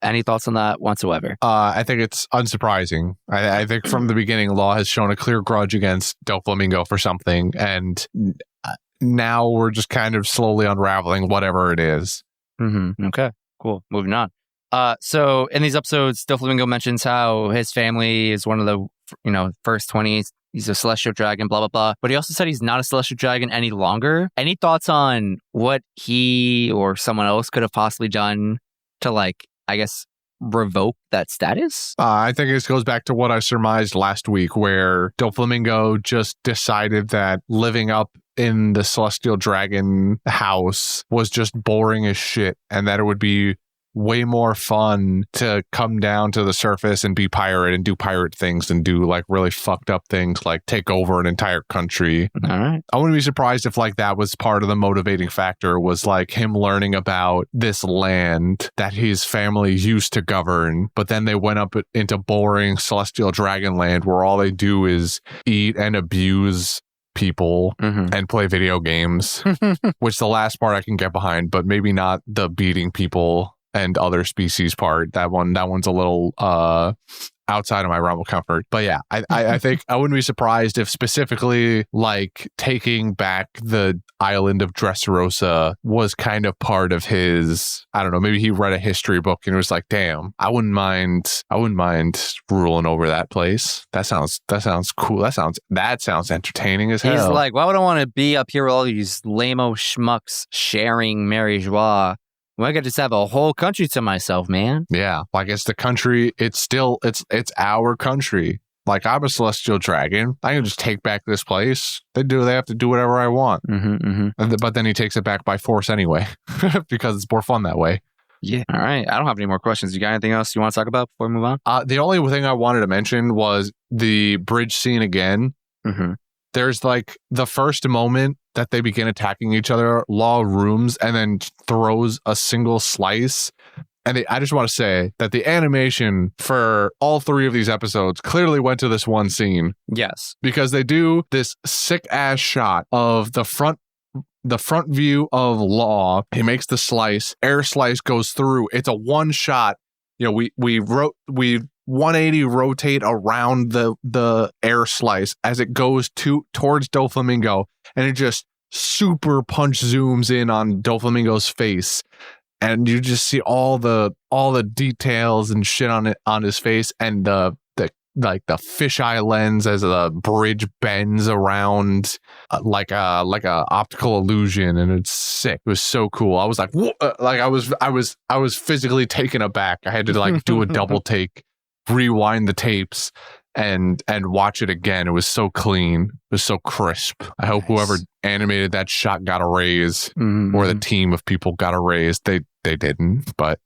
Any thoughts on that whatsoever? I think it's unsurprising. I think from the beginning, Law has shown a clear grudge against Doflamingo for something, and now we're just kind of slowly unraveling whatever it is. Okay, cool. Moving on. So in these episodes, Doflamingo mentions how his family is one of the first 20. He's a celestial dragon, blah, blah, blah. But he also said he's not a celestial dragon any longer. Any thoughts on what he or someone else could have possibly done to, like, I guess, revoke that status? I think this goes back to what I surmised last week, where Doflamingo just decided that living up in the celestial dragon house was just boring as shit, and that it would be way more fun to come down to the surface and be pirate and do pirate things and do like really fucked up things like take over an entire country. All right. I wouldn't be surprised if like that was part of the motivating factor, was like him learning about this land that his family used to govern, but then they went up into boring celestial dragon land where all they do is eat and abuse people and play video games, which the last part I can get behind, but maybe not the beating people and other species part. That one's a little outside of my realm of comfort. But yeah, I think I wouldn't be surprised if specifically like taking back the island of Dressrosa was kind of part of his, I don't know, maybe he read a history book and was like, damn, I wouldn't mind ruling over that place. That sounds cool. That sounds entertaining as hell. He's like, why would I want to be up here with all these lame-o schmucks sharing Mary Joie? Well, I could just have a whole country to myself, man. Yeah, like it's the country. It's our country. Like I'm a celestial dragon. I can just take back this place. They have to do whatever I want. But then he takes it back by force anyway, because it's more fun that way. Yeah. All right. I don't have any more questions. You got anything else you want to talk about before we move on? The only thing I wanted to mention was the bridge scene again. There's like the first moment that they begin attacking each other, Law rooms and then throws a single slice. And I just want to say that the animation for all three of these episodes clearly went to this one scene. Yes. Because they do this sick ass shot of the front view of Law. He makes the slice, air slice goes through. It's a one shot. You know, we 180 rotate around the air slice as it goes towards Doflamingo, and it just super punch zooms in on Doflamingo's face, and you just see all the details and shit on his face, and the fisheye lens as the bridge bends around like a optical illusion, and it's sick. It was so cool. I was like, I was physically taken aback. I had to like do a double take, rewind the tapes and watch it again. It was so clean. It was so crisp. I hope whoever animated that shot got a raise, or the team of people got a raise. They didn't, but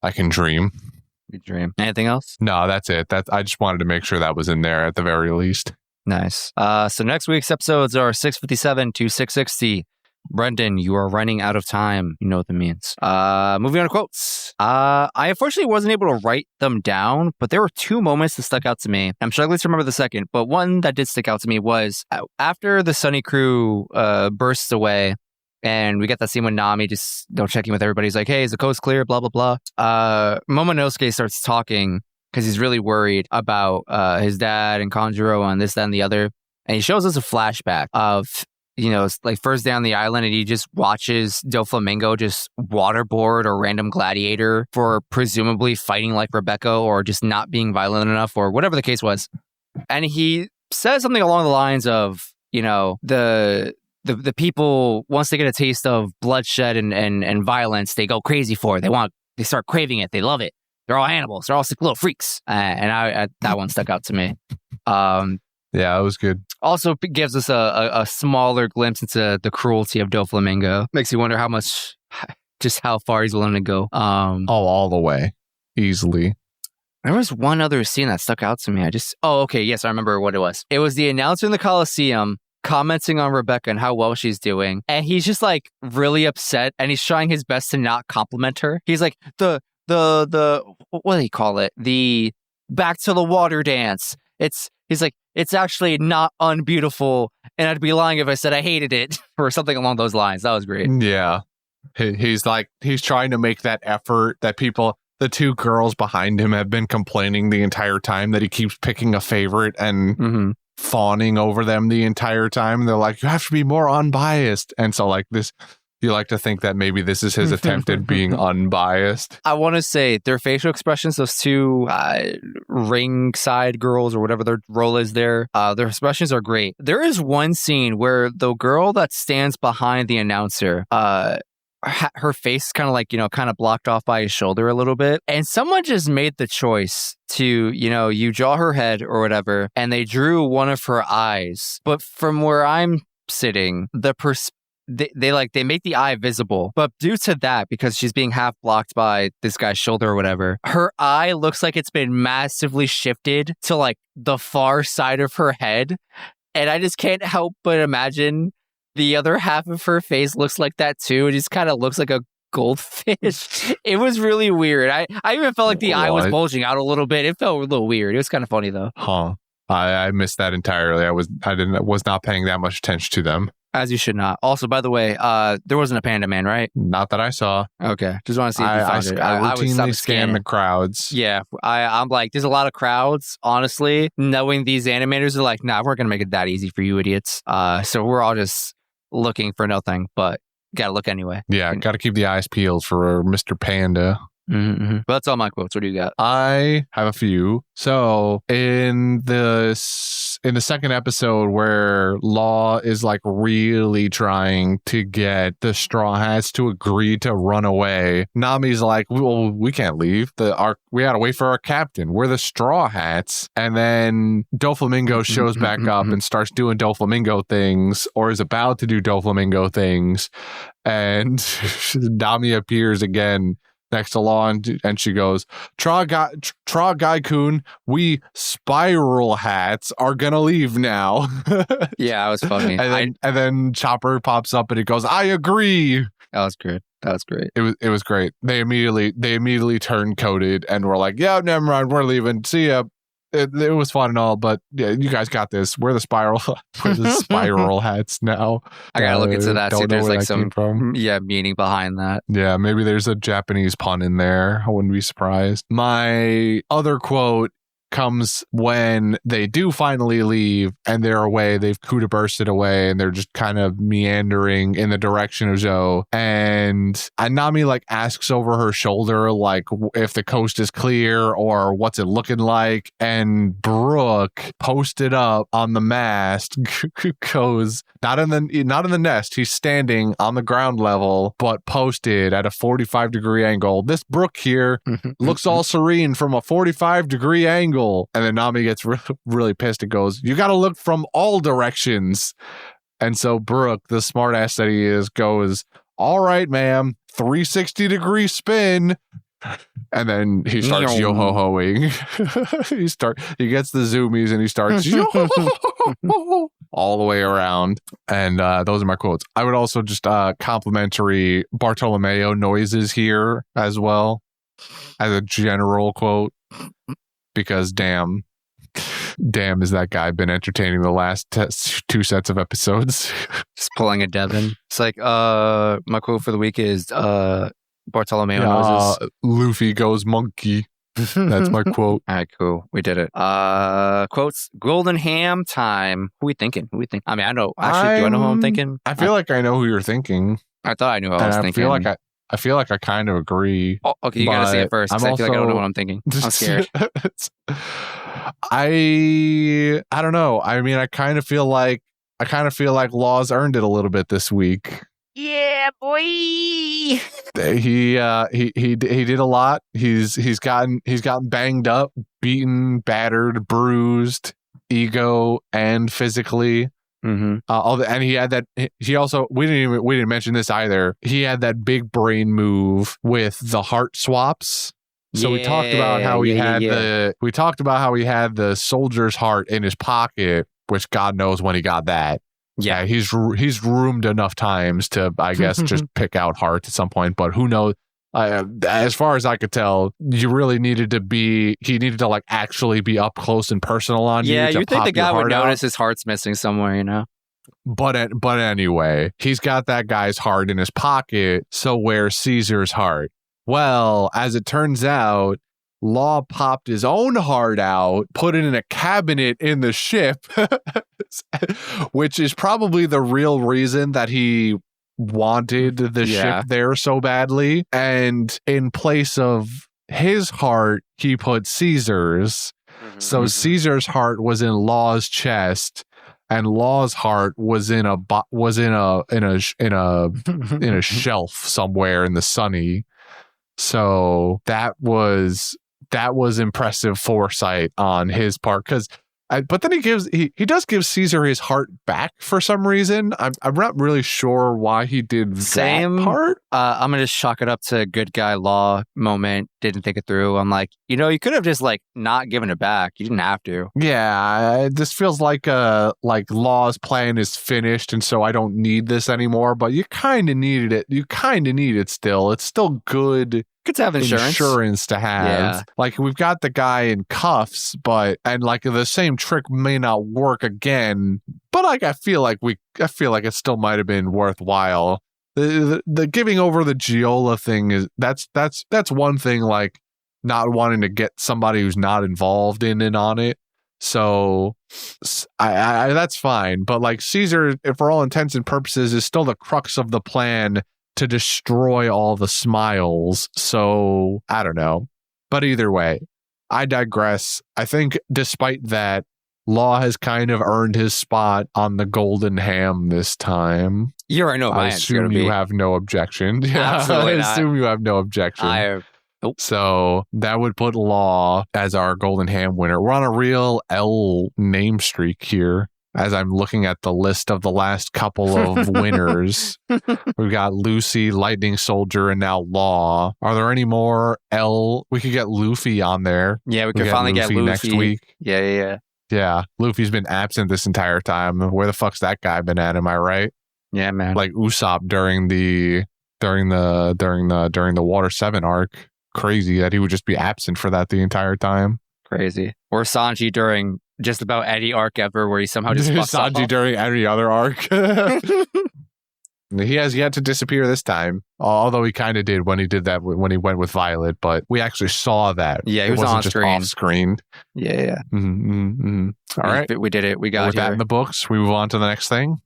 I can dream. You dream. Anything else? No, that's it. I just wanted to make sure that was in there at the very least. Nice. So next week's episodes are 657 to 660. Brendan, you are running out of time. You know what that means. Moving on to quotes. I unfortunately wasn't able to write them down, but there were two moments that stuck out to me. I'm struggling to remember the second, but one that did stick out to me was after the Sunny crew bursts away, and we get that scene when Nami just checking with everybody. He's like, hey, is the coast clear? Blah, blah, blah. Momonosuke starts talking because he's really worried about his dad and Kanjuro and this, that, and the other. And he shows us a flashback of, like first day on the island, and he just watches Doflamingo just waterboard a random gladiator for presumably fighting like Rebecca or just not being violent enough or whatever the case was. And he says something along the lines of, the people, once they get a taste of bloodshed and violence, they go crazy for it. They start craving it. They love it. They're all animals. They're all sick little freaks. And that one stuck out to me. Yeah, it was good. Also gives us a smaller glimpse into the cruelty of Doflamingo. Makes you wonder how far he's willing to go. All the way. Easily. There was one other scene that stuck out to me. Yes, I remember what it was. It was the announcer in the Coliseum commenting on Rebecca and how well she's doing. And he's just like really upset, and he's trying his best to not compliment her. He's like, the what do you call it? The back to the water dance. He's like, it's actually not unbeautiful, and I'd be lying if I said I hated it, or something along those lines. That was great. Yeah. He's trying to make that effort that the two girls behind him have been complaining the entire time, that he keeps picking a favorite and fawning over them the entire time. They're like, you have to be more unbiased. And so like this, you like to think that maybe this is his attempt at being unbiased. I want to say their facial expressions, those two ringside girls or whatever their role is there, their expressions are great. There is one scene where the girl that stands behind the announcer, her face kind of blocked off by his shoulder a little bit. And someone just made the choice to, you draw her head or whatever, and they drew one of her eyes. But from where I'm sitting, the they make the eye visible, but due to that, because she's being half blocked by this guy's shoulder or whatever, her eye looks like it's been massively shifted to like the far side of her head, and I just can't help but imagine the other half of her face looks like that too. It just kind of looks like a goldfish. It was really weird. I even felt like the eye was bulging out a little bit. It felt a little weird. It was kind of funny though. Huh. I missed that entirely. I was not paying that much attention to them. As you should not. Also, by the way, there wasn't a Panda Man, right? Not that I saw. Okay. Just want to see if you found it. I routinely scan the crowds. Yeah. I'm like, there's a lot of crowds, honestly, knowing these animators are like, nah, we're going to make it that easy for you idiots. So we're all just looking for nothing, but got to look anyway. Yeah. Got to keep the eyes peeled for Mr. Panda. Mm-hmm. But that's all my quotes. What do you got? I have a few. So in the second episode where Law is like really trying to get the Straw Hats to agree to run away, Nami's like, well, we can't leave. We gotta wait for our captain. We're the Straw Hats. And then Doflamingo shows back up and starts doing Doflamingo things, or is about to do Doflamingo things. And Nami appears again next to Law, and she goes, Tra Guy-kun, we Spiral Hats are gonna leave now. Yeah, it was funny. And then Chopper pops up and it goes, I agree. That was good. That was great. It was great. They immediately turned coded and were like, yeah, never mind, we're leaving. See ya. It was fun and all, but yeah, you guys got this. We're the Spiral Hats now. I gotta look into that. See if there's like some meaning behind that. Yeah, maybe there's a Japanese pun in there. I wouldn't be surprised. My other quote comes when they do finally leave and they're away. They've Kuda bursted away and they're just kind of meandering in the direction of Zhou. And Nami like asks over her shoulder like if the coast is clear or what's it looking like. And Brooke posted up on the mast goes not in the nest. He's standing on the ground level, but posted at a 45-degree angle. This Brooke here looks all serene from a 45-degree angle. And then Nami gets really pissed and goes, you got to look from all directions. And so Brooke, the smartass that he is, goes, all right, ma'am, 360-degree spin. And then he starts yo-ho-hoing. He gets the zoomies and he starts yo-ho-ho all the way around. And those are my quotes. I would also just complimentary Bartolomeo noises here as well as a general quote. Because damn is that guy been entertaining the last two sets of episodes. Just pulling a Devin. It's like, my quote for the week is Bartolomeo noises. Luffy goes monkey. That's my quote. All right, cool. We did it. Quotes, golden ham time. Who we thinking? I mean, I know. Actually, do I know who I'm thinking? I feel like I know who you're thinking. I thought I knew who I was thinking. I feel like I kind of agree. Oh, okay, you gotta say it first. I feel like I don't know what I'm thinking. I'm scared. I don't know. I mean, I kind of feel like Law's earned it a little bit this week. Yeah, boy. He did a lot. He's gotten banged up, beaten, battered, bruised, ego and physically. Mm-hmm. And he had that. He also we didn't mention this either. He had that big brain move with the heart swaps. So we talked about how he had the soldier's heart in his pocket, which God knows when he got that. Yeah, he's roomed enough times to, I guess, just pick out heart at some point. But who knows? As far as I could tell, he needed to like actually be up close and personal on you. Yeah, you think the guy would notice his heart's missing somewhere, you know? But anyway, he's got that guy's heart in his pocket. So where's Caesar's heart? Well, as it turns out, Law popped his own heart out, put it in a cabinet in the ship, which is probably the real reason that he wanted the ship there so badly. And in place of his heart, he put Caesar's. So Caesar's heart was in Law's chest, and Law's heart was in a shelf somewhere in the sunny. So that was impressive foresight on his part, because But then he does give Caesar his heart back for some reason. I'm not really sure why he did that part. I'm gonna just chalk it up to good guy Law moment. Didn't think it through. I'm like, you could have just like not given it back. You didn't have to. Yeah, this feels like Law's plan is finished, and so I don't need this anymore. But you kind of needed it. You kind of need it still. It's still good. Good to have insurance to have. Yeah. Like we've got the guy in cuffs, and like the same trick may not work again. But like I feel like it still might have been worthwhile. The giving over the Giola thing is that's one thing. Like not wanting to get somebody who's not involved in on it. So I that's fine. But like Caesar, for all intents and purposes, is still the crux of the plan to destroy all the smiles. So I don't know. But either way, I digress. I think despite that, Law has kind of earned his spot on the golden ham this time. You already know my I assume you have no objection. Yeah, Absolutely I assume you have no objection. Nope. So that would put Law as our golden ham winner. We're on a real L name streak here. As I'm looking at the list of the last couple of winners, we've got Lucy, Lightning Soldier, and now Law. Are there any more L? We could get Luffy on there. Yeah, we could finally get Luffy next week. Yeah. Yeah, Luffy's been absent this entire time. Where the fuck's that guy been at? Am I right? Yeah, man. Like Usopp during the Water 7 arc. Crazy that he would just be absent for that the entire time. Crazy. Or Sanji during just about any arc ever where he somehow just fucks Sanji up. during any other arc. He has yet to disappear this time, although he kind of did when he did that when he went with Violet, but we actually saw that. Yeah, he was wasn't on just screen. off screen. Yeah. All right. We did it. We got with that in the books. We move on to the next thing.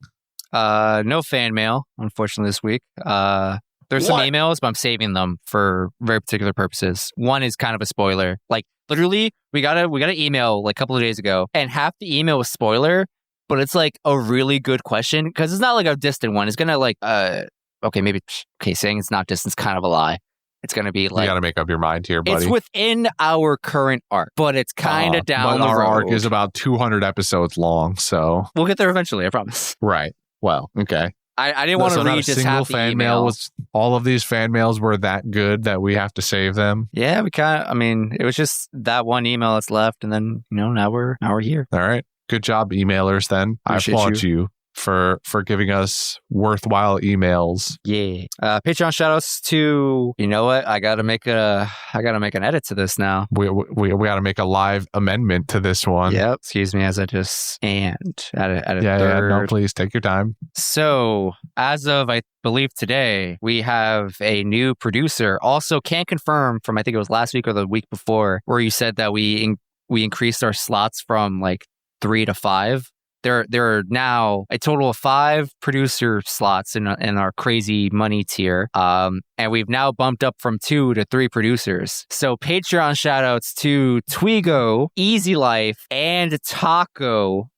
No fan mail, unfortunately, this week. There's some emails, but I'm saving them for very particular purposes. One is kind of a spoiler. Like literally, we got an email like a couple of days ago, and half the email was spoiler, but it's like a really good question because it's not like a distant one. It's gonna like saying it's not distant is kind of a lie. It's gonna be like you gotta make up your mind here, buddy. It's within our current arc, but it's kind of down the road. Our arc is about 200 episodes long, so we'll get there eventually. I promise. Right. Well, okay. I didn't want to read just half the fan email. Was all of these fan mails were that good that we have to save them? Yeah, we kind of. I mean, it was just that one email that's left, and then now we're here. All right, good job, emailers. Then Appreciate I applaud you for giving us worthwhile emails. Yeah. Patreon shoutouts to what? I gotta make an edit to this now. We gotta make a live amendment to this one. Yep. Excuse me as I just add a third. Yeah, no, please take your time. So as of I believe today, we have a new producer. Also can't confirm from I think it was last week or the week before where you said that we increased our slots from like 3 to 5. There are now a total of 5 producer slots in our crazy money tier. And we've now bumped up from 2 to 3 producers. So Patreon shoutouts to Twigo, Easy Life, and Taco.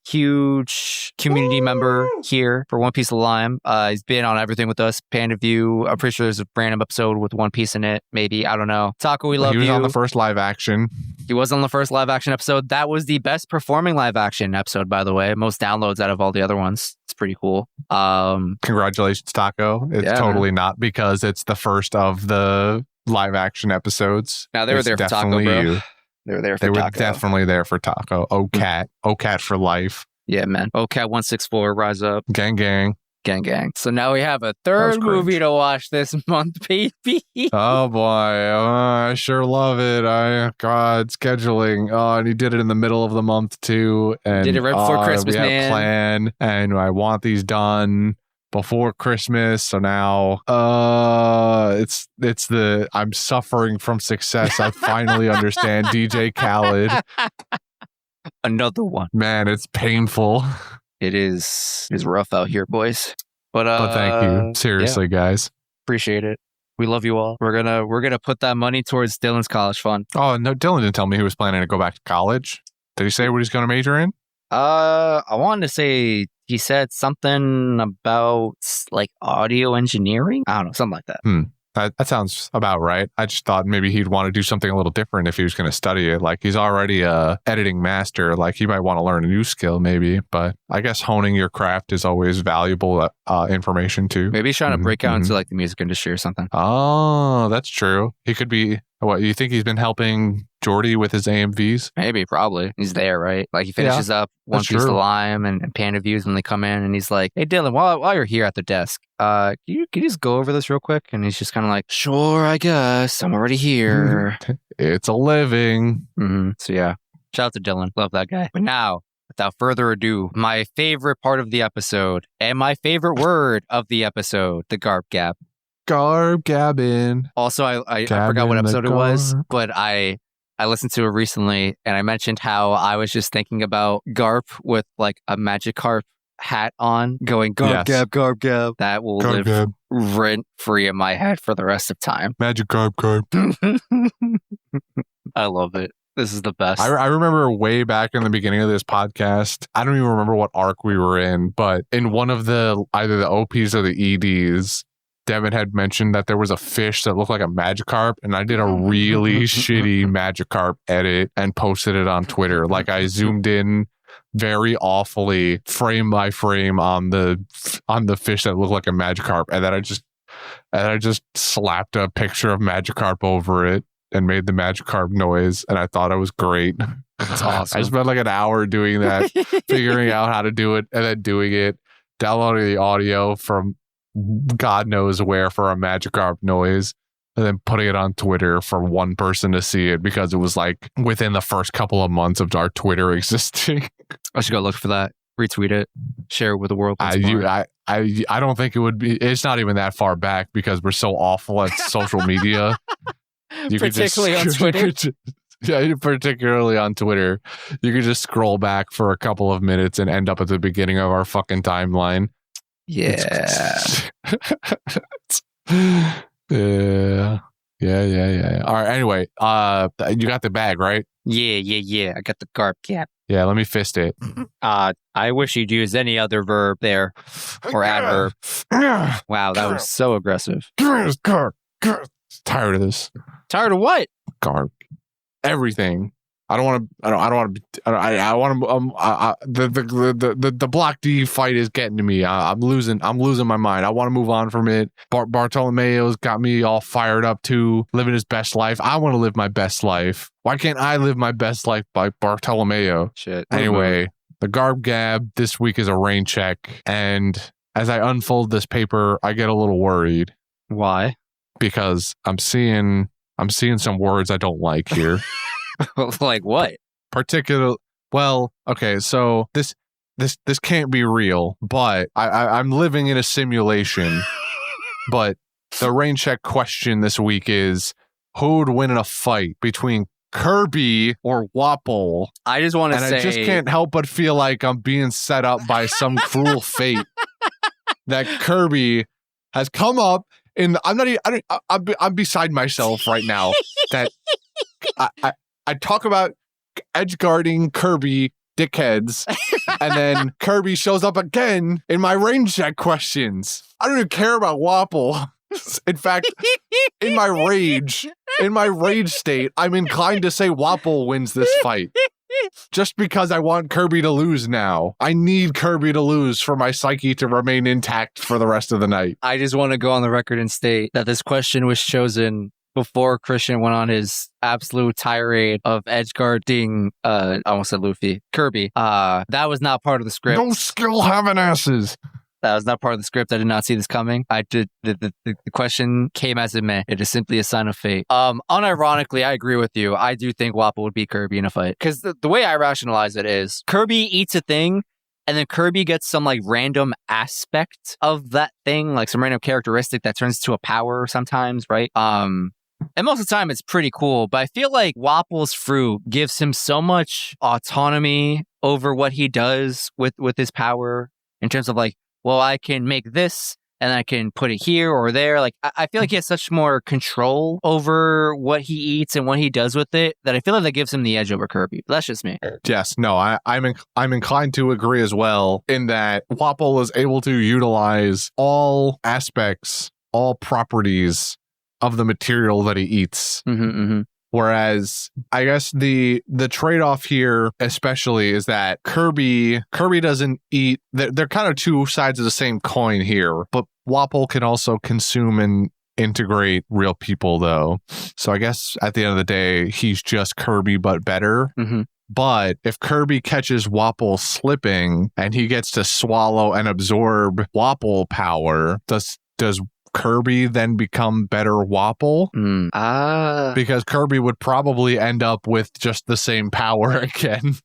Huge community member here for One Piece of Lime. He's been on everything with us. Panda View. I'm pretty sure there's a random episode with One Piece in it. Maybe. I don't know. Taco, we love you. He was on the first live action. He was on the first live action episode. That was the best performing live action episode, by the way. Most downloads out of all the other ones. It's pretty cool. Congratulations, Taco. It's totally not because it's the first of the live action episodes. Now they were there for Taco, bro. You. They were there for Taco. They were definitely there for Taco. OCAT for life. Yeah, man. OCAT 164, rise up. Gang, gang. Gang, gang. So now we have a third movie to watch this month, baby. Oh, boy. I sure love it. God, scheduling. Oh, and he did it in the middle of the month, too. And did it right before Christmas, we man. Had a plan, and I want these done before Christmas. So now it's the I'm suffering from success. I finally understand DJ Khaled. Another one. Man, it's painful. It is rough out here, boys. But thank you. Seriously, guys. Appreciate it. We love you all. We're gonna put that money towards Dylan's college fund. Oh no, Dylan didn't tell me he was planning to go back to college. Did he say what he's gonna major in? I wanted to say he said something about like audio engineering. I don't know, something like that. That sounds about right. I just thought maybe he'd want to do something a little different if he was going to study it. Like, he's already a editing master. Like, he might want to learn a new skill maybe. But I guess honing your craft is always valuable information too. Maybe he's trying to break out into like the music industry or something. Oh, that's true. He could be. What, you think he's been helping Jordy with his AMVs? Maybe, probably. He's there, right? Like, he finishes up One Piece of Lime and Panda Views when they come in, and he's like, hey, Dylan, while you're here at the desk, can you just go over this real quick? And he's just kind of like, sure, I guess. I'm already here. It's a living. So, yeah. Shout out to Dylan. Love that guy. But now, without further ado, my favorite part of the episode and my favorite word of the episode, the Garb Gap. Garb gabbing. Also, I forgot what episode it was, but I listened to it recently, and I mentioned how I was just thinking about Garp with like a Magikarp hat on, going Garb Gab, Garb Gab. That will live rent free in my head for the rest of time. Magikarp Garb. I love it. This is the best. I remember way back in the beginning of this podcast, I don't even remember what arc we were in, but in one of the either the OPs or the EDs, Devin had mentioned that there was a fish that looked like a Magikarp, and I did a really shitty Magikarp edit and posted it on Twitter. Like, I zoomed in very awfully, frame by frame, on the fish that looked like a Magikarp, and then I just slapped a picture of Magikarp over it and made the Magikarp noise, and I thought it was great. That's awesome. I spent like an hour doing that, figuring out how to do it, and then doing it, downloading the audio from God knows where for a Magikarp noise, and then putting it on Twitter for one person to see it, because it was like within the first couple of months of our Twitter existing. I should go look for that, retweet it, share it with the world. I don't think it would be. It's not even that far back, because we're so awful at social media. Particularly on Twitter. Yeah, particularly on Twitter. You could just scroll back for a couple of minutes and end up at the beginning of our fucking timeline. Yeah. Yeah. All right. Anyway, you got the bag, right? Yeah. I got the Garp Cap. Yeah, let me fist it. I wish you'd use any other verb there, or adverb. Wow, that was so aggressive. Tired of this. Tired of what? Garp. Everything. I want to. The Block D fight is getting to me. I'm losing my mind. I want to move on from it. Bartolomeo's got me all fired up too, living his best life. I want to live my best life. Why can't I live my best life by Bartolomeo? Shit. Anyway, the Garb Gab this week is a rain check, and as I unfold this paper, I get a little worried. Why? Because I'm seeing some words I don't like here. Like what? Well, okay, so this can't be real, but I'm living in a simulation. But the rain check question this week is, who would win in a fight between Kirby or Wapol? I just want to say, I just can't help but feel like I'm being set up by some cruel fate that Kirby has come up. I'm beside myself right now that I talk about edgeguarding Kirby dickheads, and then Kirby shows up again in my range check questions. I don't even care about Wapol. In fact, in my rage state, I'm inclined to say Wapol wins this fight. Just because I want Kirby to lose now. I need Kirby to lose for my psyche to remain intact for the rest of the night. I just want to go on the record and state that this question was chosen before Christian went on his absolute tirade of edgeguarding, I almost said Luffy, Kirby. That was not part of the script. No skill having asses. That was not part of the script. I did not see this coming. The question came as it may. It is simply a sign of fate. Unironically, I agree with you. I do think Wapol would beat Kirby in a fight. Because the way I rationalize it is, Kirby eats a thing, and then Kirby gets some like random aspect of that thing, like some random characteristic that turns to a power sometimes, right? And most of the time it's pretty cool, but I feel like Wapol's fruit gives him so much autonomy over what he does with his power, in terms of like, well, I can make this and I can put it here or there. Like, I feel like he has such more control over what he eats and what he does with it, that I feel like that gives him the edge over Kirby. But that's just me. Yes, no, I'm inclined to agree as well, in that Wapol is able to utilize all aspects, all properties of the material that he eats. Whereas I guess the trade-off here especially is that Kirby doesn't eat. They're kind of two sides of the same coin here, but Wapol can also consume and integrate real people though. So I guess at the end of the day, he's just Kirby but better. But if Kirby catches Wapol slipping and he gets to swallow and absorb Wapol power, does Kirby then become better Wapol? Because Kirby would probably end up with just the same power again.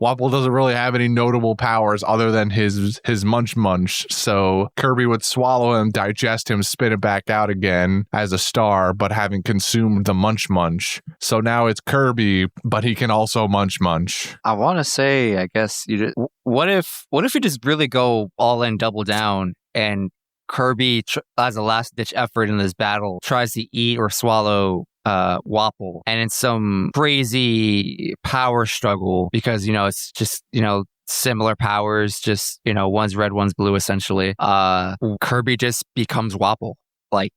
Wapol doesn't really have any notable powers other than his munch. So Kirby would swallow him, digest him, spit it back out again as a star, but having consumed the munch. So now it's Kirby, but he can also munch. I want to say, I guess, what if you just really go all in, double down, and Kirby, as a last-ditch effort in this battle, tries to eat or swallow Wapol, and in some crazy power struggle, because, it's just, similar powers, just, one's red, one's blue, essentially, Kirby just becomes Wapol, like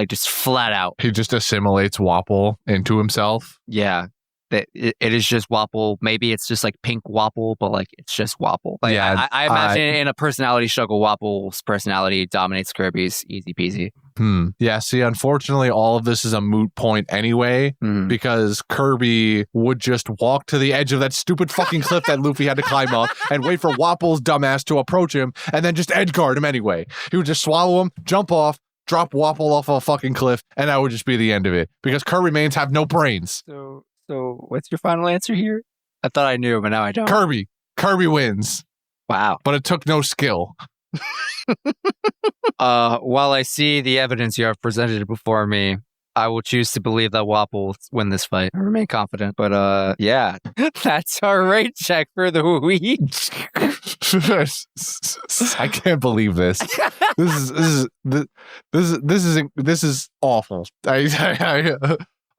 just flat out. He just assimilates Wapol into himself? Yeah. It is just Wapol. Maybe it's just like pink Wapol, but it's just Wapol. I imagine in a personality struggle, Wapol's personality dominates Kirby's, easy peasy. Yeah, see, unfortunately, all of this is a moot point anyway, because Kirby would just walk to the edge of that stupid fucking cliff that Luffy had to climb up and wait for Wapol's dumbass to approach him and then just edge guard him anyway. He would just swallow him, jump off, drop Wapol off a fucking cliff, and that would just be the end of it, because Kirby mains have no brains. So what's your final answer here? I thought I knew, but now I don't. Kirby wins. Wow. But it took no skill. While I see the evidence you have presented before me, I will choose to believe that Wapol will win this fight. I remain confident. But yeah, that's our rate check for the week. I can't believe this. This is awful.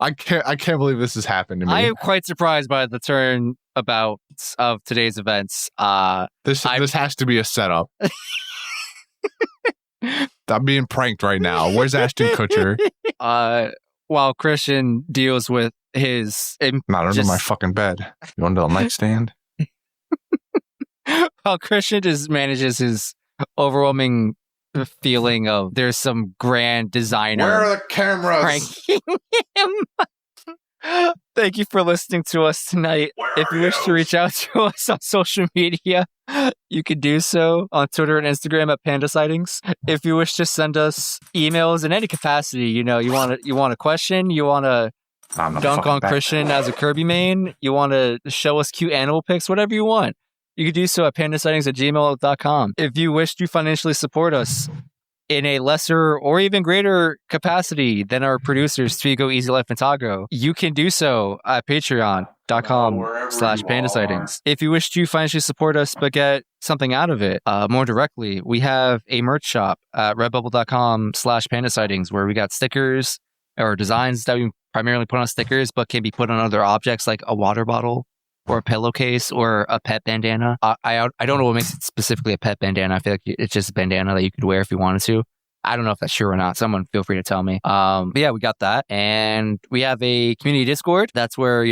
I can't believe this has happened to me. I am quite surprised by the turn about of today's events. This has to be a setup. I'm being pranked right now. Where's Ashton Kutcher? While Christian deals with his not under my fucking bed. You under the nightstand? While Christian just manages his overwhelming feeling of there's some grand designer. Where are the cameras? Pranking him. Thank you for listening to us tonight. If you wish to reach out to us on social media, you can do so on Twitter and Instagram at Panda Sightings. If you wish to send us emails in any capacity, you want a question, you want to dunk on Christian as a Kirby main, you want to show us cute animal pics, whatever you want. You can do so at pandasightings@gmail.com. If you wish to financially support us in a lesser or even greater capacity than our producers, Twigo, Easy Life, and Tago, you can do so at patreon.com/pandasightings. If you wish to financially support us but get something out of it more directly, we have a merch shop at redbubble.com/pandasightings where we got stickers or designs that we primarily put on stickers but can be put on other objects like a water bottle or a pillowcase, or a pet bandana. I don't know what makes it specifically a pet bandana. I feel like it's just a bandana that you could wear if you wanted to. I don't know if that's true or not. Someone feel free to tell me. But yeah, we got that. And we have a community Discord. That's where,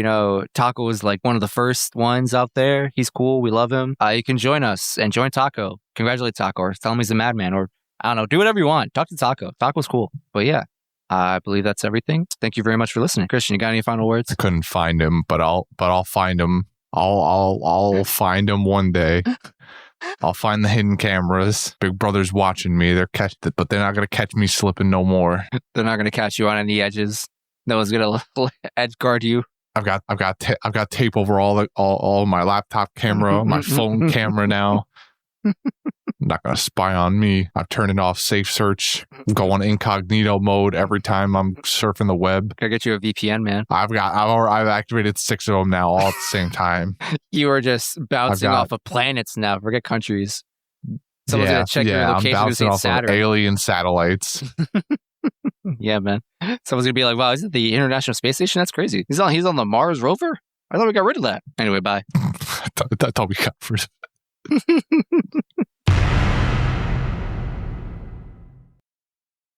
Taco is like one of the first ones out there. He's cool. We love him. You can join us and join Taco. Congratulate Taco, or tell him he's a madman, or I don't know, do whatever you want. Talk to Taco. Taco's cool. But yeah, I believe that's everything. Thank you very much for listening. Christian, you got any final words? I couldn't find him, but I'll find him. I'll find him one day. I'll find the hidden cameras. Big Brother's watching me. But they're not gonna catch me slipping no more. They're not gonna catch you on any edges. No one's gonna edge guard you. I've got tape over all my laptop camera, my phone camera now. Not gonna spy on me. I've turned it off safe search. Go on incognito mode every time I'm surfing the web. Gotta get you a VPN, man. I've activated 6 of them now, all at the same time. You are just bouncing off of planets now. Forget countries. Someone's gonna check your location. I'm bouncing off of alien satellites. Yeah, man. Someone's gonna be like, "Wow, isn't the International Space Station? That's crazy. He's on the Mars rover. I thought we got rid of that." Anyway, bye. I thought we got rid of it.